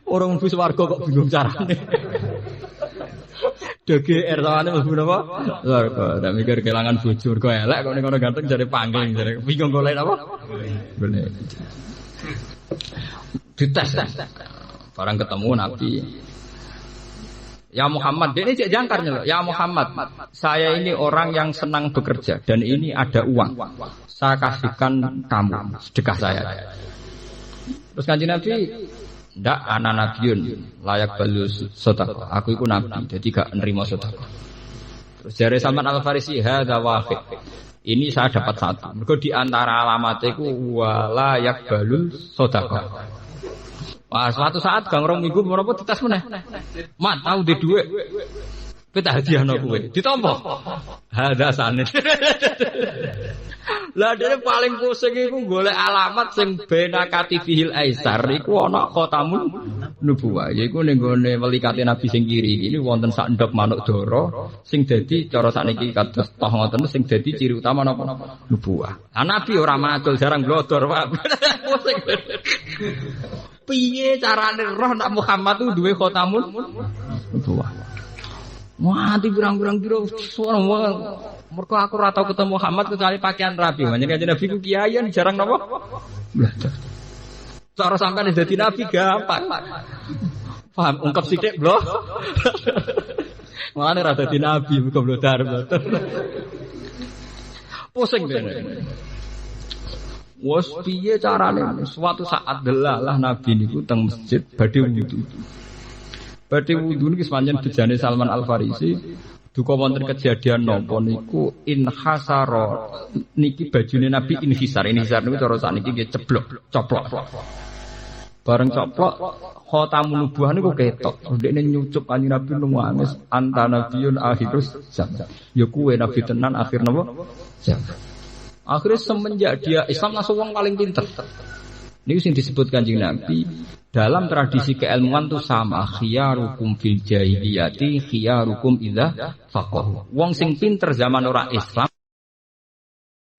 Orang mlebu swarga kok bingung carane. GR tawane mlebu napa? Swarga. Ndak mikir kelangan bojo mergo elek kok ning kono ganteng jare pangling jare bingung golek apa? Golek. Dites. Barang ketemu Nabi. Ya Muhammad, dia ini cek jangkarnya loh. Ya Muhammad, saya ini orang yang senang bekerja dan ini ada uang. Saya kasihkan kamu sedekah saya. Terus kanjeng Nabi, ndak ana nabiun layak balus sedekah. Aku itu nabi, jadi gak nerima sedekah. Terus jare Salman Al-Farisi, hadza wahid. Ini saya dapat satu. Mergo di antara alamatnya iku wala yak balul sedekah. Wah, suatu saat gang rong minggu menapa dites meneh. Mat tau di dhuwit. Kowe tak hadiahno kowe. Ditampa. Hadza sanid. Lah dhewe paling pusing iku golek alamat sing bena katifihil aisar iku ana khatamun nubuwah. Yaiku ning gone welikate Nabi sing kiri iki wonten sak ndok manuk dara sing dadi cara sakniki kados toh ngoten sing dadi ciri utama napa nubuwah. Lah Nabi ora macul jarang glodor, Pak. Pusing. Piye carane roh nak Muhammad itu duwe khatamun nubuwah. Wah, di pirang-pirang piro suara mergo aku ora tau ketemu Muhammad kecuali pakaian rapi. Makanya kanjeng Nabi ku kiaian jarang napa? Belajar. Cara sampeyan dadi nabi gampang. Paham ungkap sithik, Bro. Mulane ra dadi nabi kok blodar. Pusing dene. Wes piye carane? Suatu saat delalah Nabi niku teng masjid badhe wudu. Badhe wudu niki pancen bejane Salman Al-Farisi duka wonten kejadian napa niku inhasara niki bajune Nabi inhisar. Inhisar niku cara sakniki nggih coplok. Bareng coplok khatamun nubuwah niku ketok. Ndekne nyucup kanjeng Nabi nangis anta nabiyun akhirus zaman. Ya kuwe nabi tenan akhir napa? Zaman. Akhirnya semenjak dia Islam langsung wong paling pinter. Ini yang disebut Kanjeng Nabi dalam tradisi keilmuan itu sama. Khiyarukum fil jahiliyati khiyarukum idza faqahu. Wong sing pinter zaman ora Islam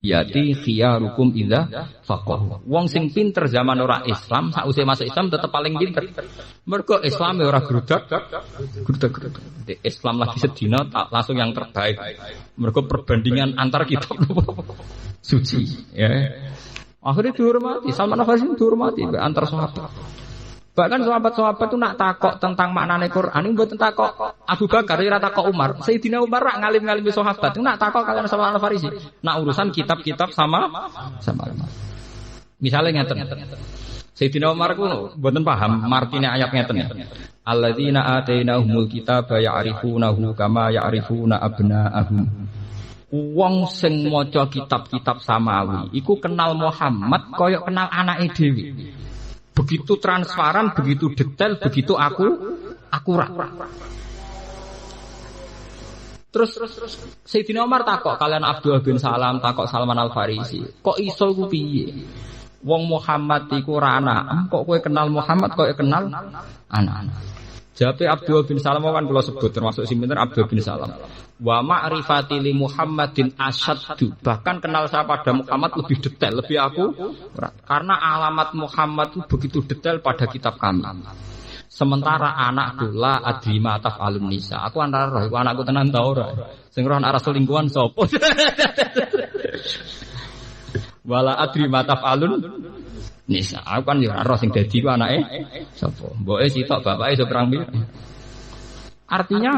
yati khiyarukum idza faqahu. Wong sing pinter zaman ora Islam sausé masuk Islam tetep paling pinter. Mergo Islam ora grudak. Islam lagi sedina langsung yang terbaik. Mergo perbandingan antar kitab suci ya. Akhirnya dihormati, Salman Al-Farisi dihormati antar sahabat. Bahkan sahabat-sahabat itu nak takok tentang maknane Quran, ini mboten takok Abu Bakar, ora takok Umar. Sayyidina Umar rak ngalim-ngalimi sahabat, nak takok kalian Salman Al-Farisi. Nak urusan kitab-kitab sama. Misalnya ngeten. Sayyidina Umar ku mboten paham martine ayat ngeten. Alladzina atainahumul kitaba ya'rifunahu kama ya'rifuna abna'ahum. Wong sing maca kitab-kitab samawi iku kenal Muhammad kaya kenal anake dhewe. Begitu transparan, begitu detail, begitu akurat. Terus Sayyidina Umar takok kalian Abdullah bin Salam, takok Salman Al-Farisi. Kok iso iku piye? Wong Muhammad iku ora anak, kok kowe kenal Muhammad kok kenal anak-anak. Jawabe Abdullah bin Salam kan kula sebut termasuk sing pinter Abdullah bin Salam. Wa ma'rifati li Muhammadin asyaddu. Bahkan kenal saya pada Muhammad lebih detail, lebih karena alamat Muhammad itu begitu detail pada kitab kami. Sementara anakku la adri ma taf'alun nisa. Aku antara roh, anakku tenan ta ora. Sing roh anak selingkuhan sapa? Wala adri ma taf'alun nisa. Aku kan ya roh sing dadi ku anake sapa? Mboke sitok bapake iso perang piye. Artinya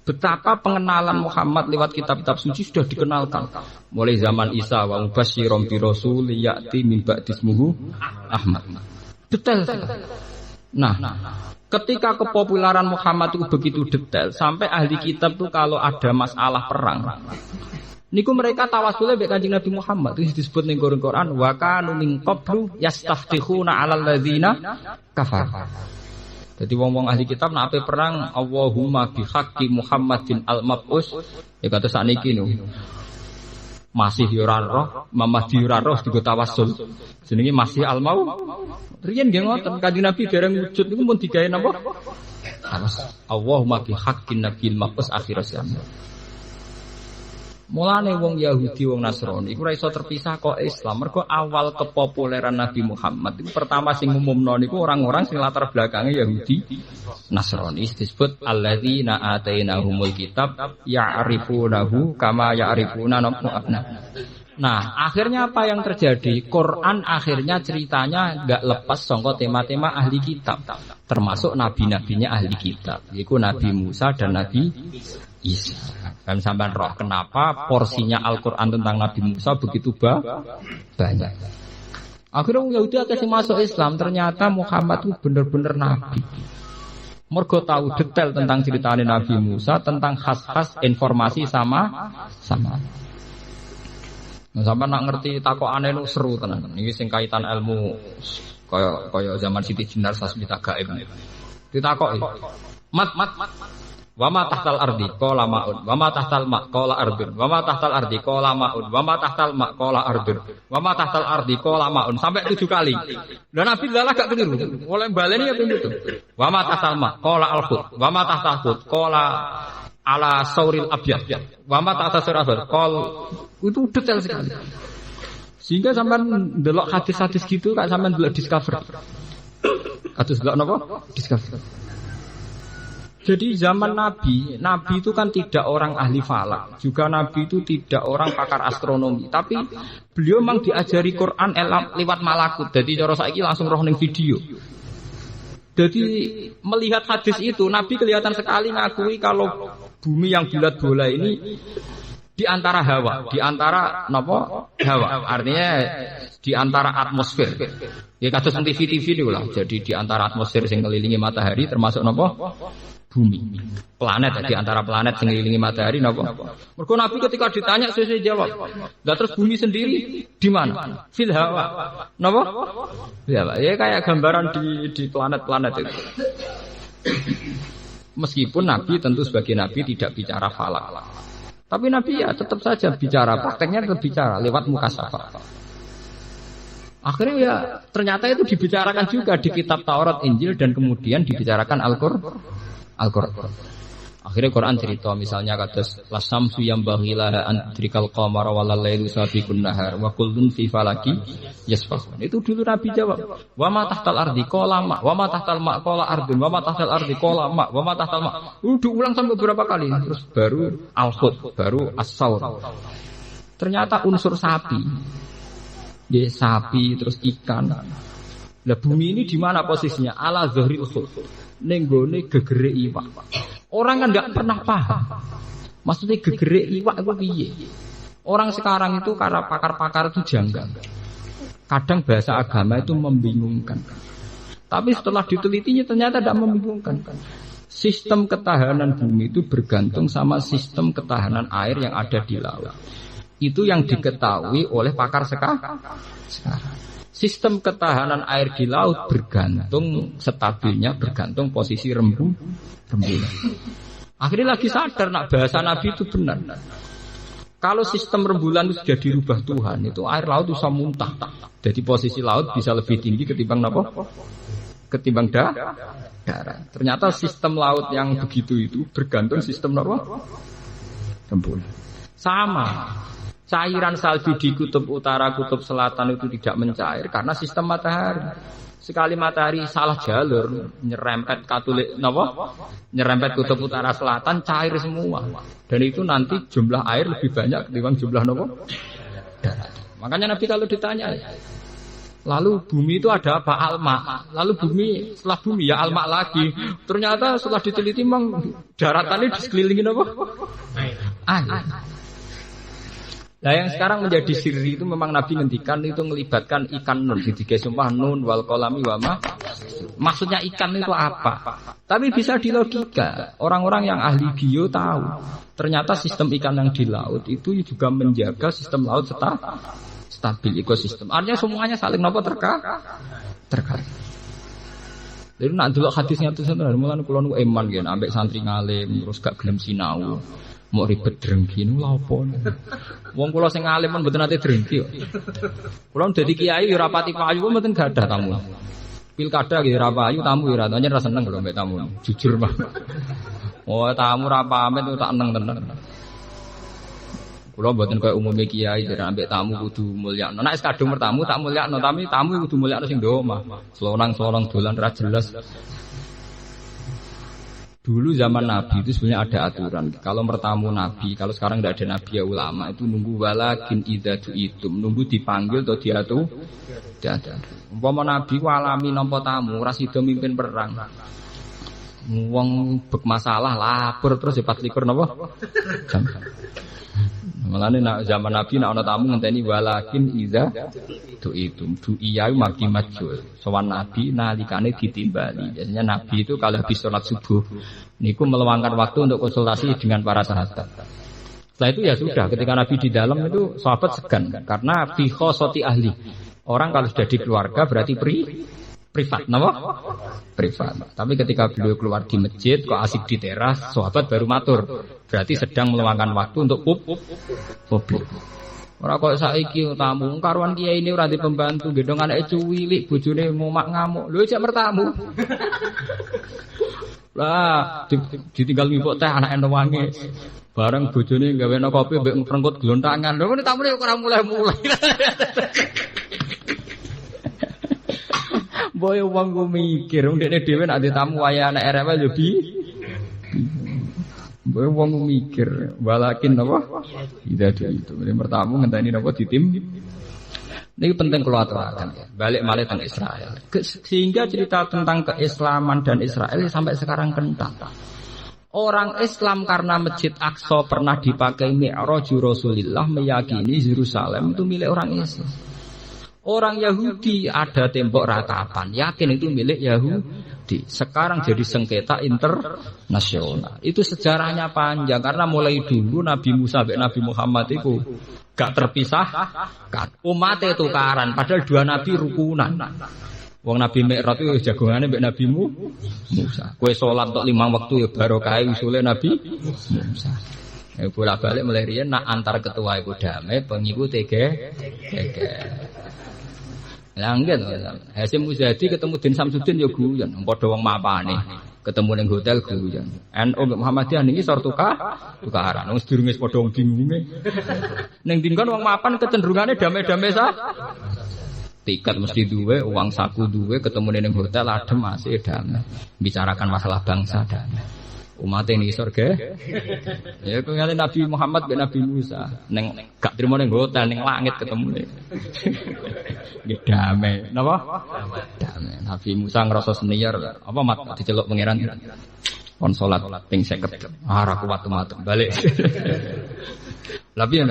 betapa pengenalan Muhammad lewat kitab-kitab suci sudah dikenalkan mulai zaman Isa wa mubasysyiron bi rasul ya'ti min ba'di ismuhu Ahmad. Detail. Nah, ketika kepopuleran Muhammad itu begitu detail sampai ahli kitab tuh kalau ada masalah perang niku mereka tawasulnya mbek Kanjeng Nabi Muhammad itu disebut ning Quran wa kanu min qablu yastaftihuna 'alal ladzina kafar. Jadi wong-wong ahli kitab nak ape perang Allahumma bihaqqi Muhammadin al-mab'us ya kata sakniki no. Masih yo ora roh, Muhammad yo ora roh digo tawassul. Jenenge masih al-mau. Riyen nggih ngoten Kanjeng Nabi dereng wujud niku mun digawe napa? Allahumma bihaqqin nabiyil mab'us akhir zaman. Mulane wong Yahudi wong Nasrani iku ora iso terpisah kok Islam. Mergo awal kepopuleran Nabi Muhammad itu pertama sing umumno niku orang-orang sing latar belakangnya Yahudi Nasrani disebut alladzina atainahumul kitab ya'rifunahu kama ya'rifuna abna. Nah, akhirnya apa yang terjadi? Quran akhirnya ceritanya enggak lepas sangka tema-tema ahli kitab, termasuk nabi-nabinya ahli kitab, yaitu Nabi Musa dan Nabi Isa. Dan sampean roh kenapa porsinya Al-Quran tentang Nabi Musa begitu banyak. Akhirnya Yahudi akhirnya masuk Islam, ternyata Muhammad itu benar-benar Nabi. Mergo tahu detail tentang ceritanya Nabi Musa, tentang khas-khas informasi sama. Nah, sampean nak ngerti takokane nu seru tenan. Iki sing kaitan ilmu kaya zaman Siti Jenar Sasmita Gaib. Ditakoki. Mat. Wa ma tahtal ardi qala ma'un wa ma tahtal ma' qala ardun wa ma tahtal ardi qala ma'un wa ma tahtal ma' qala ardun wa ma tahtal ardi qala ma'un sampai 7 kali. Lah Nabi lalah gak keliru. Oleh baleni ya begitu. Wa ma tahtal ma' qala al-khut wa ma tahtal khut qala ala sauril abyad wa ma tahtal sauril abyad qal itu detail sekali. Sehingga sampean ndelok hadis-hadis gitu kak sampean ndelok Discovery. Kados ndelok napa? Discovery. Jadi zaman Nabi itu kan tidak orang ahli falak, juga Nabi itu tidak orang pakar astronomi, tapi beliau memang diajari Quran lewat malakut. Jadi cara saiki langsung roh ning video. Jadi melihat hadis itu Nabi kelihatan sekali ngakui kalau bumi yang bulat bola ini di antara hawa, di antara napa? Hawa. Artinya di antara atmosfer. Ya kados TV niku lah. Jadi di antara atmosfer sing ngelilingi matahari termasuk napa? Bumi, planet di antara planet yang ngelilingi matahari napa? Mergo Nabi ketika ditanya sesuai jawab. Lah terus bumi sendiri di mana? Fil hawa. Napa? Ya, kayak gambaran di planet-planet itu. Meskipun Nabi tentu sebagai Nabi tidak bicara falak. Tapi Nabi ya tetap saja bicara, prakteknya tetap bicara lewat mukasyafah. Akhirnya ya ternyata itu dibicarakan juga di kitab Taurat, Injil dan kemudian dibicarakan Al-Qur'an. Akhirnya Quran cerita misalnya kados lasamsu yang baghila an tudrikal qamara wal lailu sabiqun nahar wa kullun fi falaki yasbahun. Itu dulu Nabi jawab, wa ma tahtal ardi qala ma wa ma tahtal ma qala ardun wa ma tahtal ardi qala ma wa ma tahtal ma. Diulang sampai beberapa kali terus baru al-khut, baru as-saur. Ternyata unsur sapi. Ya sapi terus ikan. Lah bumi ini di mana posisinya? Ala zahril khut. Ning gone gegere iwak. Orang kan enggak pernah paham. Maksudnya gegere iwak itu piye? Orang sekarang itu karena pakar-pakar itu janggal. Kadang bahasa agama itu membingungkan. Tapi setelah ditelitinya ternyata tidak membingungkan. Sistem ketahanan bumi itu bergantung sama sistem ketahanan air yang ada di laut. Itu yang diketahui oleh pakar sekarang. Sistem ketahanan air di laut bergantung stabilnya bergantung posisi rembulan. Akhirnya lagi sadar nak bahasa Nabi itu benar. Kalau sistem rembulan itu sudah dirubah Tuhan, itu air laut bisa muntah. Jadi posisi laut bisa lebih tinggi ketimbang apa? Ketimbang darat. Ternyata sistem laut yang begitu itu bergantung sistem apa? Rembulan. Sama. Cairan salju di kutub utara, kutub selatan itu tidak mencair karena sistem matahari. Sekali matahari salah jalur, nyerempet katulik, nyerempet kutub utara selatan, cair semua. Dan itu nanti jumlah air lebih banyak ketimbang jumlah darat. Makanya Nabi kalau ditanya, lalu bumi itu ada apa? Alma. Lalu bumi, setelah bumi ya alma lagi. Ternyata setelah diteliti memang daratannya di sekelilingi air. Nah yang sekarang menjadi siri itu memang Nabi ngendikan itu melibatkan ikan nun. Jadi sumpah nun wal kolami wama. Maksudnya ikan itu apa? Tapi bisa dilogika. Orang-orang yang ahli bio tahu. Ternyata sistem ikan yang di laut itu juga menjaga sistem laut stabil ekosistem. Artinya semuanya saling terkait. Jadi nak delok hadisnya itu sebenarnya mulane kula nu eman nggih ambek santri ngalim terus gak gelem sinau. Mau ribet drengki nu lha opo. Wong kula sing alim men mboten nate drengki kok. Kula dadi kiai ya ora pati payu mboten gadah tamu. Pilkada nggih ora payu tamu ya ora seneng lho mbek tamu. Jujur Pak. Oh tamu ora pamit tak eneng tenan. Kula mboten koyo umume kiai dereng ambek tamu kudu mulyakno. Nek kadung bertamu tak mulyakno, tapi tamu kudu mulyakno sing ndok omah. Selonang-selonang dolan ra jelas. Dulu zaman Nabi itu sebenarnya ada aturan. Kalau bertamu Nabi, kalau sekarang tidak ada Nabi ya ulama itu nunggu walakin idza tu'itum, nunggu dipanggil atau diatu. Tidak. Umpama Nabi walami nampa tamu, ora sida mimpin perang. Wong bek masalah lapor terus ya 24 napa? Mulane nak zaman Nabi nak ana tamu ngenteni walakin idza tu'itum. Du'iya mati majul. Sowan Nabi nalikane ditimbali. Biasanya Nabi itu kalau habis sholat subuh niku meluangkan waktu untuk konsultasi dengan para sahabat. Setelah itu ya sudah, ketika Nabi di dalam itu sahabat segan karena fi khosati ahli. Orang kalau sudah di keluarga berarti privat, napa? Privat. Tapi ketika beliau keluar di masjid, kok asik di teras, sahabat baru matur. Berarti sedang meluangkan waktu untuk publik. Ora kok saiki tamu karuan kiai ini ora di pembantu, gendong anake cuwilik, bojone ngomak ngamuk. Lho cek mertamu. Lah, ditinggal ngipuk teh anake wangi. Bareng bojone gaweno kopi mbek ngrengkut glontangan. Lho tamune ora mulai-mulai. Boy wong ku mikir, ndekne dhewe nek tamu waya nek RWL yo bi. Boy wong ku mikir, walakin apa? Tidak itu. Ini pertama ngenteni napa ditim. Ini penting kalau aturakan ya. Balik malih tentang Israel. Sehingga cerita tentang keislaman dan Israel sampai sekarang kental. Orang Islam karena Masjid Aqsa pernah dipakai Mi'raj Rasulullah meyakini Yerusalem itu milik orang Islam. Orang Yahudi ada tembok ratapan, yakin itu milik Yahudi. Sekarang jadi sengketa internasional. Itu sejarahnya panjang karena mulai dulu Nabi Musa dan Nabi Muhammad itu gak terpisahkan. Umatnya tukaran, padahal dua Nabi rukunan. Wong Nabi Mi'raj itu jagongane mbek Nabi Musa. Kowe salat tok 5 waktu ya barokah usule Nabi Musa. Bolak-balik mulai riyen nak antar ketua iku damai, pengikut tege. Langgen, Hasyim Muzadi ketemu Din Samsudin ya guyon, padha wong mapane, ketemu ning hotel guyon. NU Muhammadiyah niki sor tukaran, wong sedurunge padha wong bingunge. Ning dingkon wong mapan kecenderungane damai-damai sah. Tiket mesti duwe, uang saku duwe, ketemu ning hotel adem masih damai. Bicarakan masalah bangsa damai. Umat ini surga. Ya kengale Nabi Muhammad ben Nabi Musa ning gak trimo ning hotel ning langit ketemu. Nggih damai. Napa? Damai. Nabi Musa ngrasa senior apa mat diceluk pangeran. Kon salat ping 50. Ora kuat umat balik. Lah piye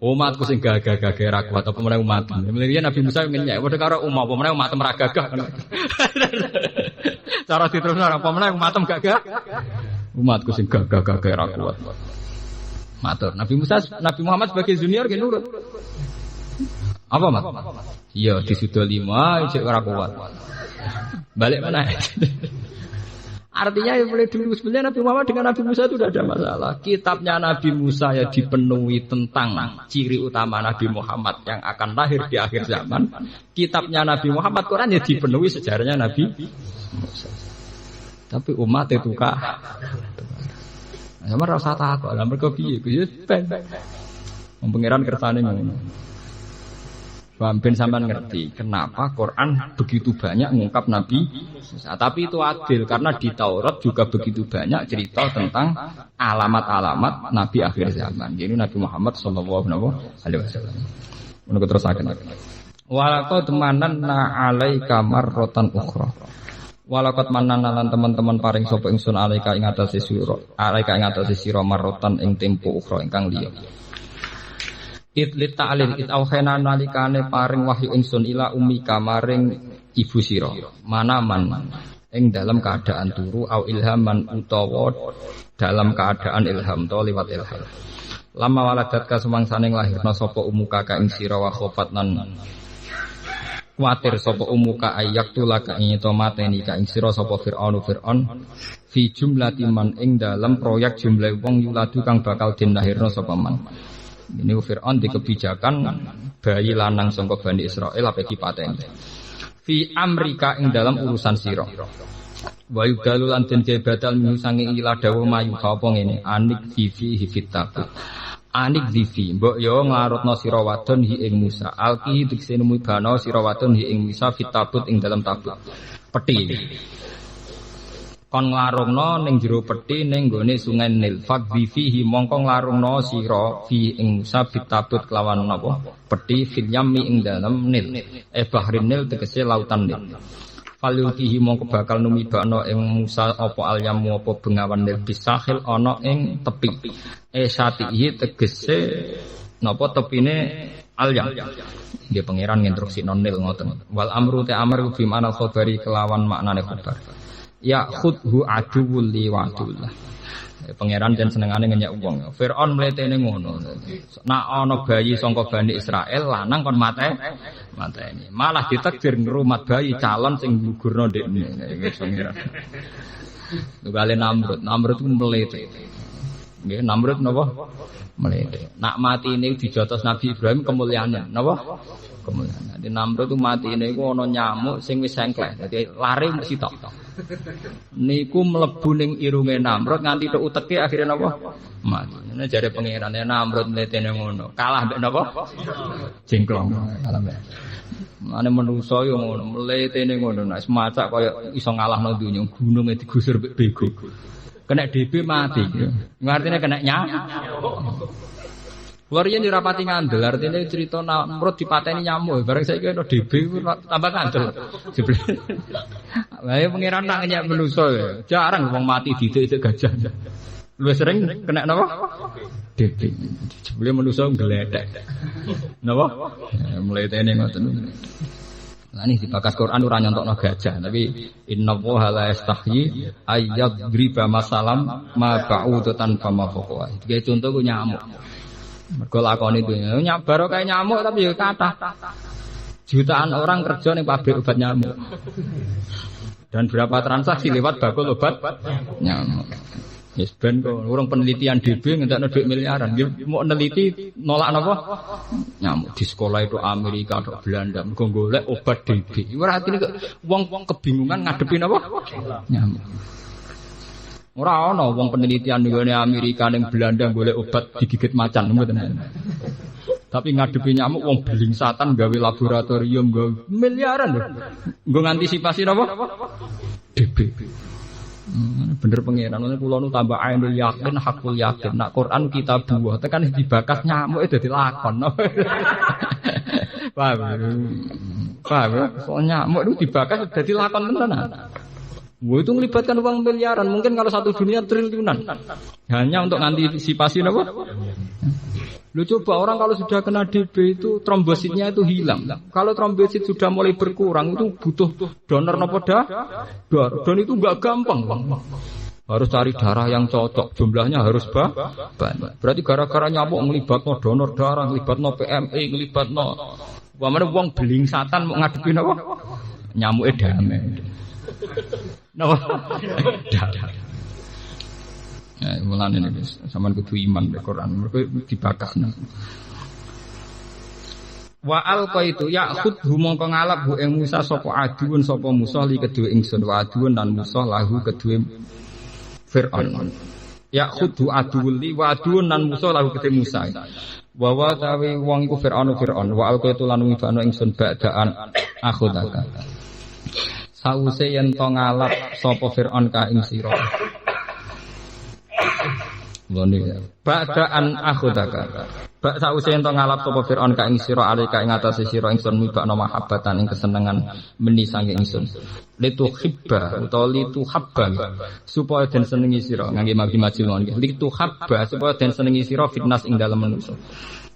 umatku sing gagah-gagah ra kuat apa meneh umat. Mulane Nabi Musa ngenyek padha karo umat apa meneh umat ra gagah. Cara diterusno apa meneh umat gagah. Umatku sing gagah-gagah ra kuat. Matur. Nabi Muhammad sebagai junior ge nurut. Apa, Mat? Iya, disudo 5 cek ora kuat. Balik mana? Artinya yang mulai dulu sebenarnya Nabi Muhammad dengan Nabi Musa itu tidak ada masalah. Kitabnya Nabi Musa ya dipenuhi tentang ciri utama Nabi Muhammad yang akan lahir di akhir zaman. Kitabnya Nabi Muhammad Quran ya dipenuhi sejarahnya Nabi Musa. Tapi umat itu kak, sama rasa takut. Dalam berkopi, gue pengiran kersane ngono. Ben sampean ngerti kenapa Quran begitu banyak mengungkap Nabi Musa. Tapi itu adil karena di Taurat juga begitu banyak cerita tentang alamat-alamat Nabi akhir zaman. Jadi Nabi Muhammad sallallahu alaihi wasallam. Menurut terusaken. Walaqad mananna 'alaika marratan ukhra. Walaqad mananna lan teman-teman paring sapa ingsun 'alaika ing atase sira marratan ing tempo ukhra ingkang liya. Itlit ta'lil it auhena nalikane paring wahyu ingsun ila ummika maring ibu sira manaman ing dalam keadaan turu au ilhaman utawa dalam keadaan ilham to liwat ilham lama waladatka sumangsane lahirna sapa umuka ka ing sira wa khofat nan kuwatir sapa umuka ayak tulaka ing to mateni ka ing sira sapa Fir'aun fi jumlati man ing dalam proyek jumlah wong yuladu kang bakal den lahirna sapa man. Ini Fir'aun di kebijakan bayi lanang sangka Bani Israil apa dipateni. Fi amrika ing dalam urusan sira. Wa yudalu lan den badal minu sange ila dawu mayu apa ngene anik fi fitabut. Anik zifi, mbok yo nglarutno sira wadon hi ing Musa. Alki dikse nemu bano sira wadon hi ing Musa fitabut ing dalam tabut. Peti. Kon nglarungno ning jero peti ning gone sungai Nil. Fak zifi mongko nglarungno sira fi ing Musa fitabut kelawan napa? Peti fil yammi ing dalam Nil. Bahrin Nil tegese lautan Nil. Falyukihi mongko bakal numibakno ing Musa apa alyamu apa bengawan Nil bisahil ana ing tepi. Satihi tegese napa tepine alyam. Nggih pangeran nginstruksi Nil ngoten. Wal amru ta amr bi ma'na khabari kelawan maknane khabar. Ya khudhu aduwul li wadullah. Pangeran dan senengane ngenyek wong. Firaun mletene ngono. Nek ana bayi saka Bani Israel lanang kon mateni. Malah ditakdir ngrumat bayi calon sing gugurno ndekne. Iki pangeran. Tugale Namrud ku mlete. Nggih Namrud napa? Mlete. Nak matine dijotos Nabi Ibrahim kemuliaan napa? Kemuliaan. Dadi Namrud ku matine iku ana nyamuk sing wis sengkleh. Dadi lare mesti tok. Niku mlebu ning irunge Namrud nganti tok uteke akhire napa? Mati. Nek jare pangerane Namrud mletene ngono. Kalah mbek napa? Jengklong. Kalah mbek. Mane manusa yo ngono, mletene ngono. Nek semacak kaya iso ngalahno donya, gununge digusur mbek bego. Kena DB mati. Artinya kena nyamuk. Lorian dirapati ngandel, artinya cerita Namrud dipateni nyamuk. Barang saya kira DB tambah ngandel. Lah pengiran nak nyak manusa ya. Jarang wong mati didik gajah. Luwih sering kena napa? DB. Sebelum manusa ngledek. Napa? Mletene ngoten. Lah ini dibakas Quran ora nyontokno gajah, tapi innallaha la yastahyi ayyadriba masalam ma ba'udatan fama fawqa. Iki contoh ku nyamuk. Mergo lakoni dunya nyabaro kaya nyamuk tapi ya kathah. Jutaan orang kerja ning pabrik obat nyamuk. Dan berapa transaksi lewat bakul obat nyamuk. Yes ben kok urung penelitian DB ngentekno dhuwit miliaran. Mau neliti nolak napa? Nyamuk di sekolah itu Amerika atau Belanda mergo golek obat DB. Ora atine wong kebingungan ngadepi napa? Nyamuk. Ora ana wong penelitian nggone Amerika ning Belanda golek obat digigit macan mboten. Tapi ngadepi nyamuk wong blingsatan gawe laboratorium gawe miliaran lho. Nggo ngantisipasi napa? DB. Bener pengiran, kula nu tambah ainul yakin, hakul yakin. Nak Quran kita buah, tekan dibakas nyamuk itu dadi lakon. Paham? Paham? Soal nyamuk itu dibakas dadi lakon tenan. Wah itu melibatkan uang miliaran, mungkin kalau satu dunia triliunan. Hanya untuk antisipasi apa? Lu coba orang kalau sudah kena DB itu trombositnya itu hilang. Kalau trombosit sudah mulai berkurang itu butuh donor nopo darah. Dan itu enggak gampang, Bang. Harus cari darah yang cocok, jumlahnya harus banyak. Berarti gara-gara nyamuk ngelibatno donor darah, ngelibatno PMI, ngelibatno wamane wong blingsatan mau ngadepi napa? Nyamuke damai. Napa? Ya, mulane iki sampean kudu iman mek Quran, mergo dibakas. Wa alqaitu ya'khudhu mongko ngalap bu ing Musa sapa aduun sapa Musa li kedue ingsun wa aduun lan Musa lahu kedue Fir'aun. Ya'khudhu aduun li wa aduun lan Musa lahu kedue Musa. Wa wa tawi wong iku Fir'aun wa alqaitu lan ngibano ingsun ba'daan akhudaka. Sause yen to ngalap sapa Fir'aun ka ing sira. Ngene ya. Ba'daan akhudaka. Bak sause ento ngalap sapa Firaun ka ing sira alika ing atase sira ingsun mibakno mahabbatan ing kesenengan meni sange ingsun. Litu khibba utawa litu habba supaya den senengi sira ngangge mati mawon. Litu habba supaya den senengi sira fitnas ing dalem manusa.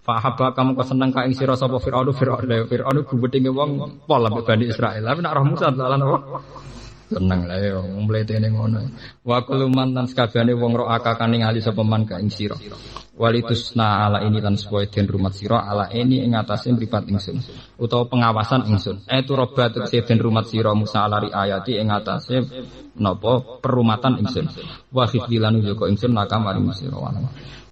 Fa habba kamu keseneng ka ing sira sapa Firaun gubedinge wong pol ambek Bani Israil. Tapi nek roh Musa dalan apa? Tenang lah ya, mletene ngono. Wa kullu man lan sakabehane wong ro akak ningali sapa man ka ing sira. Walitusna ala ini lan supaya den rumat sira ala ini ing atase mripat ingsun utawa pengawasan ingsun. Itu robat den rumat sira Musa ala ayati ing atase napa perumatan ingsun. Wa khidlan yo kok ingsun nakam maring sira.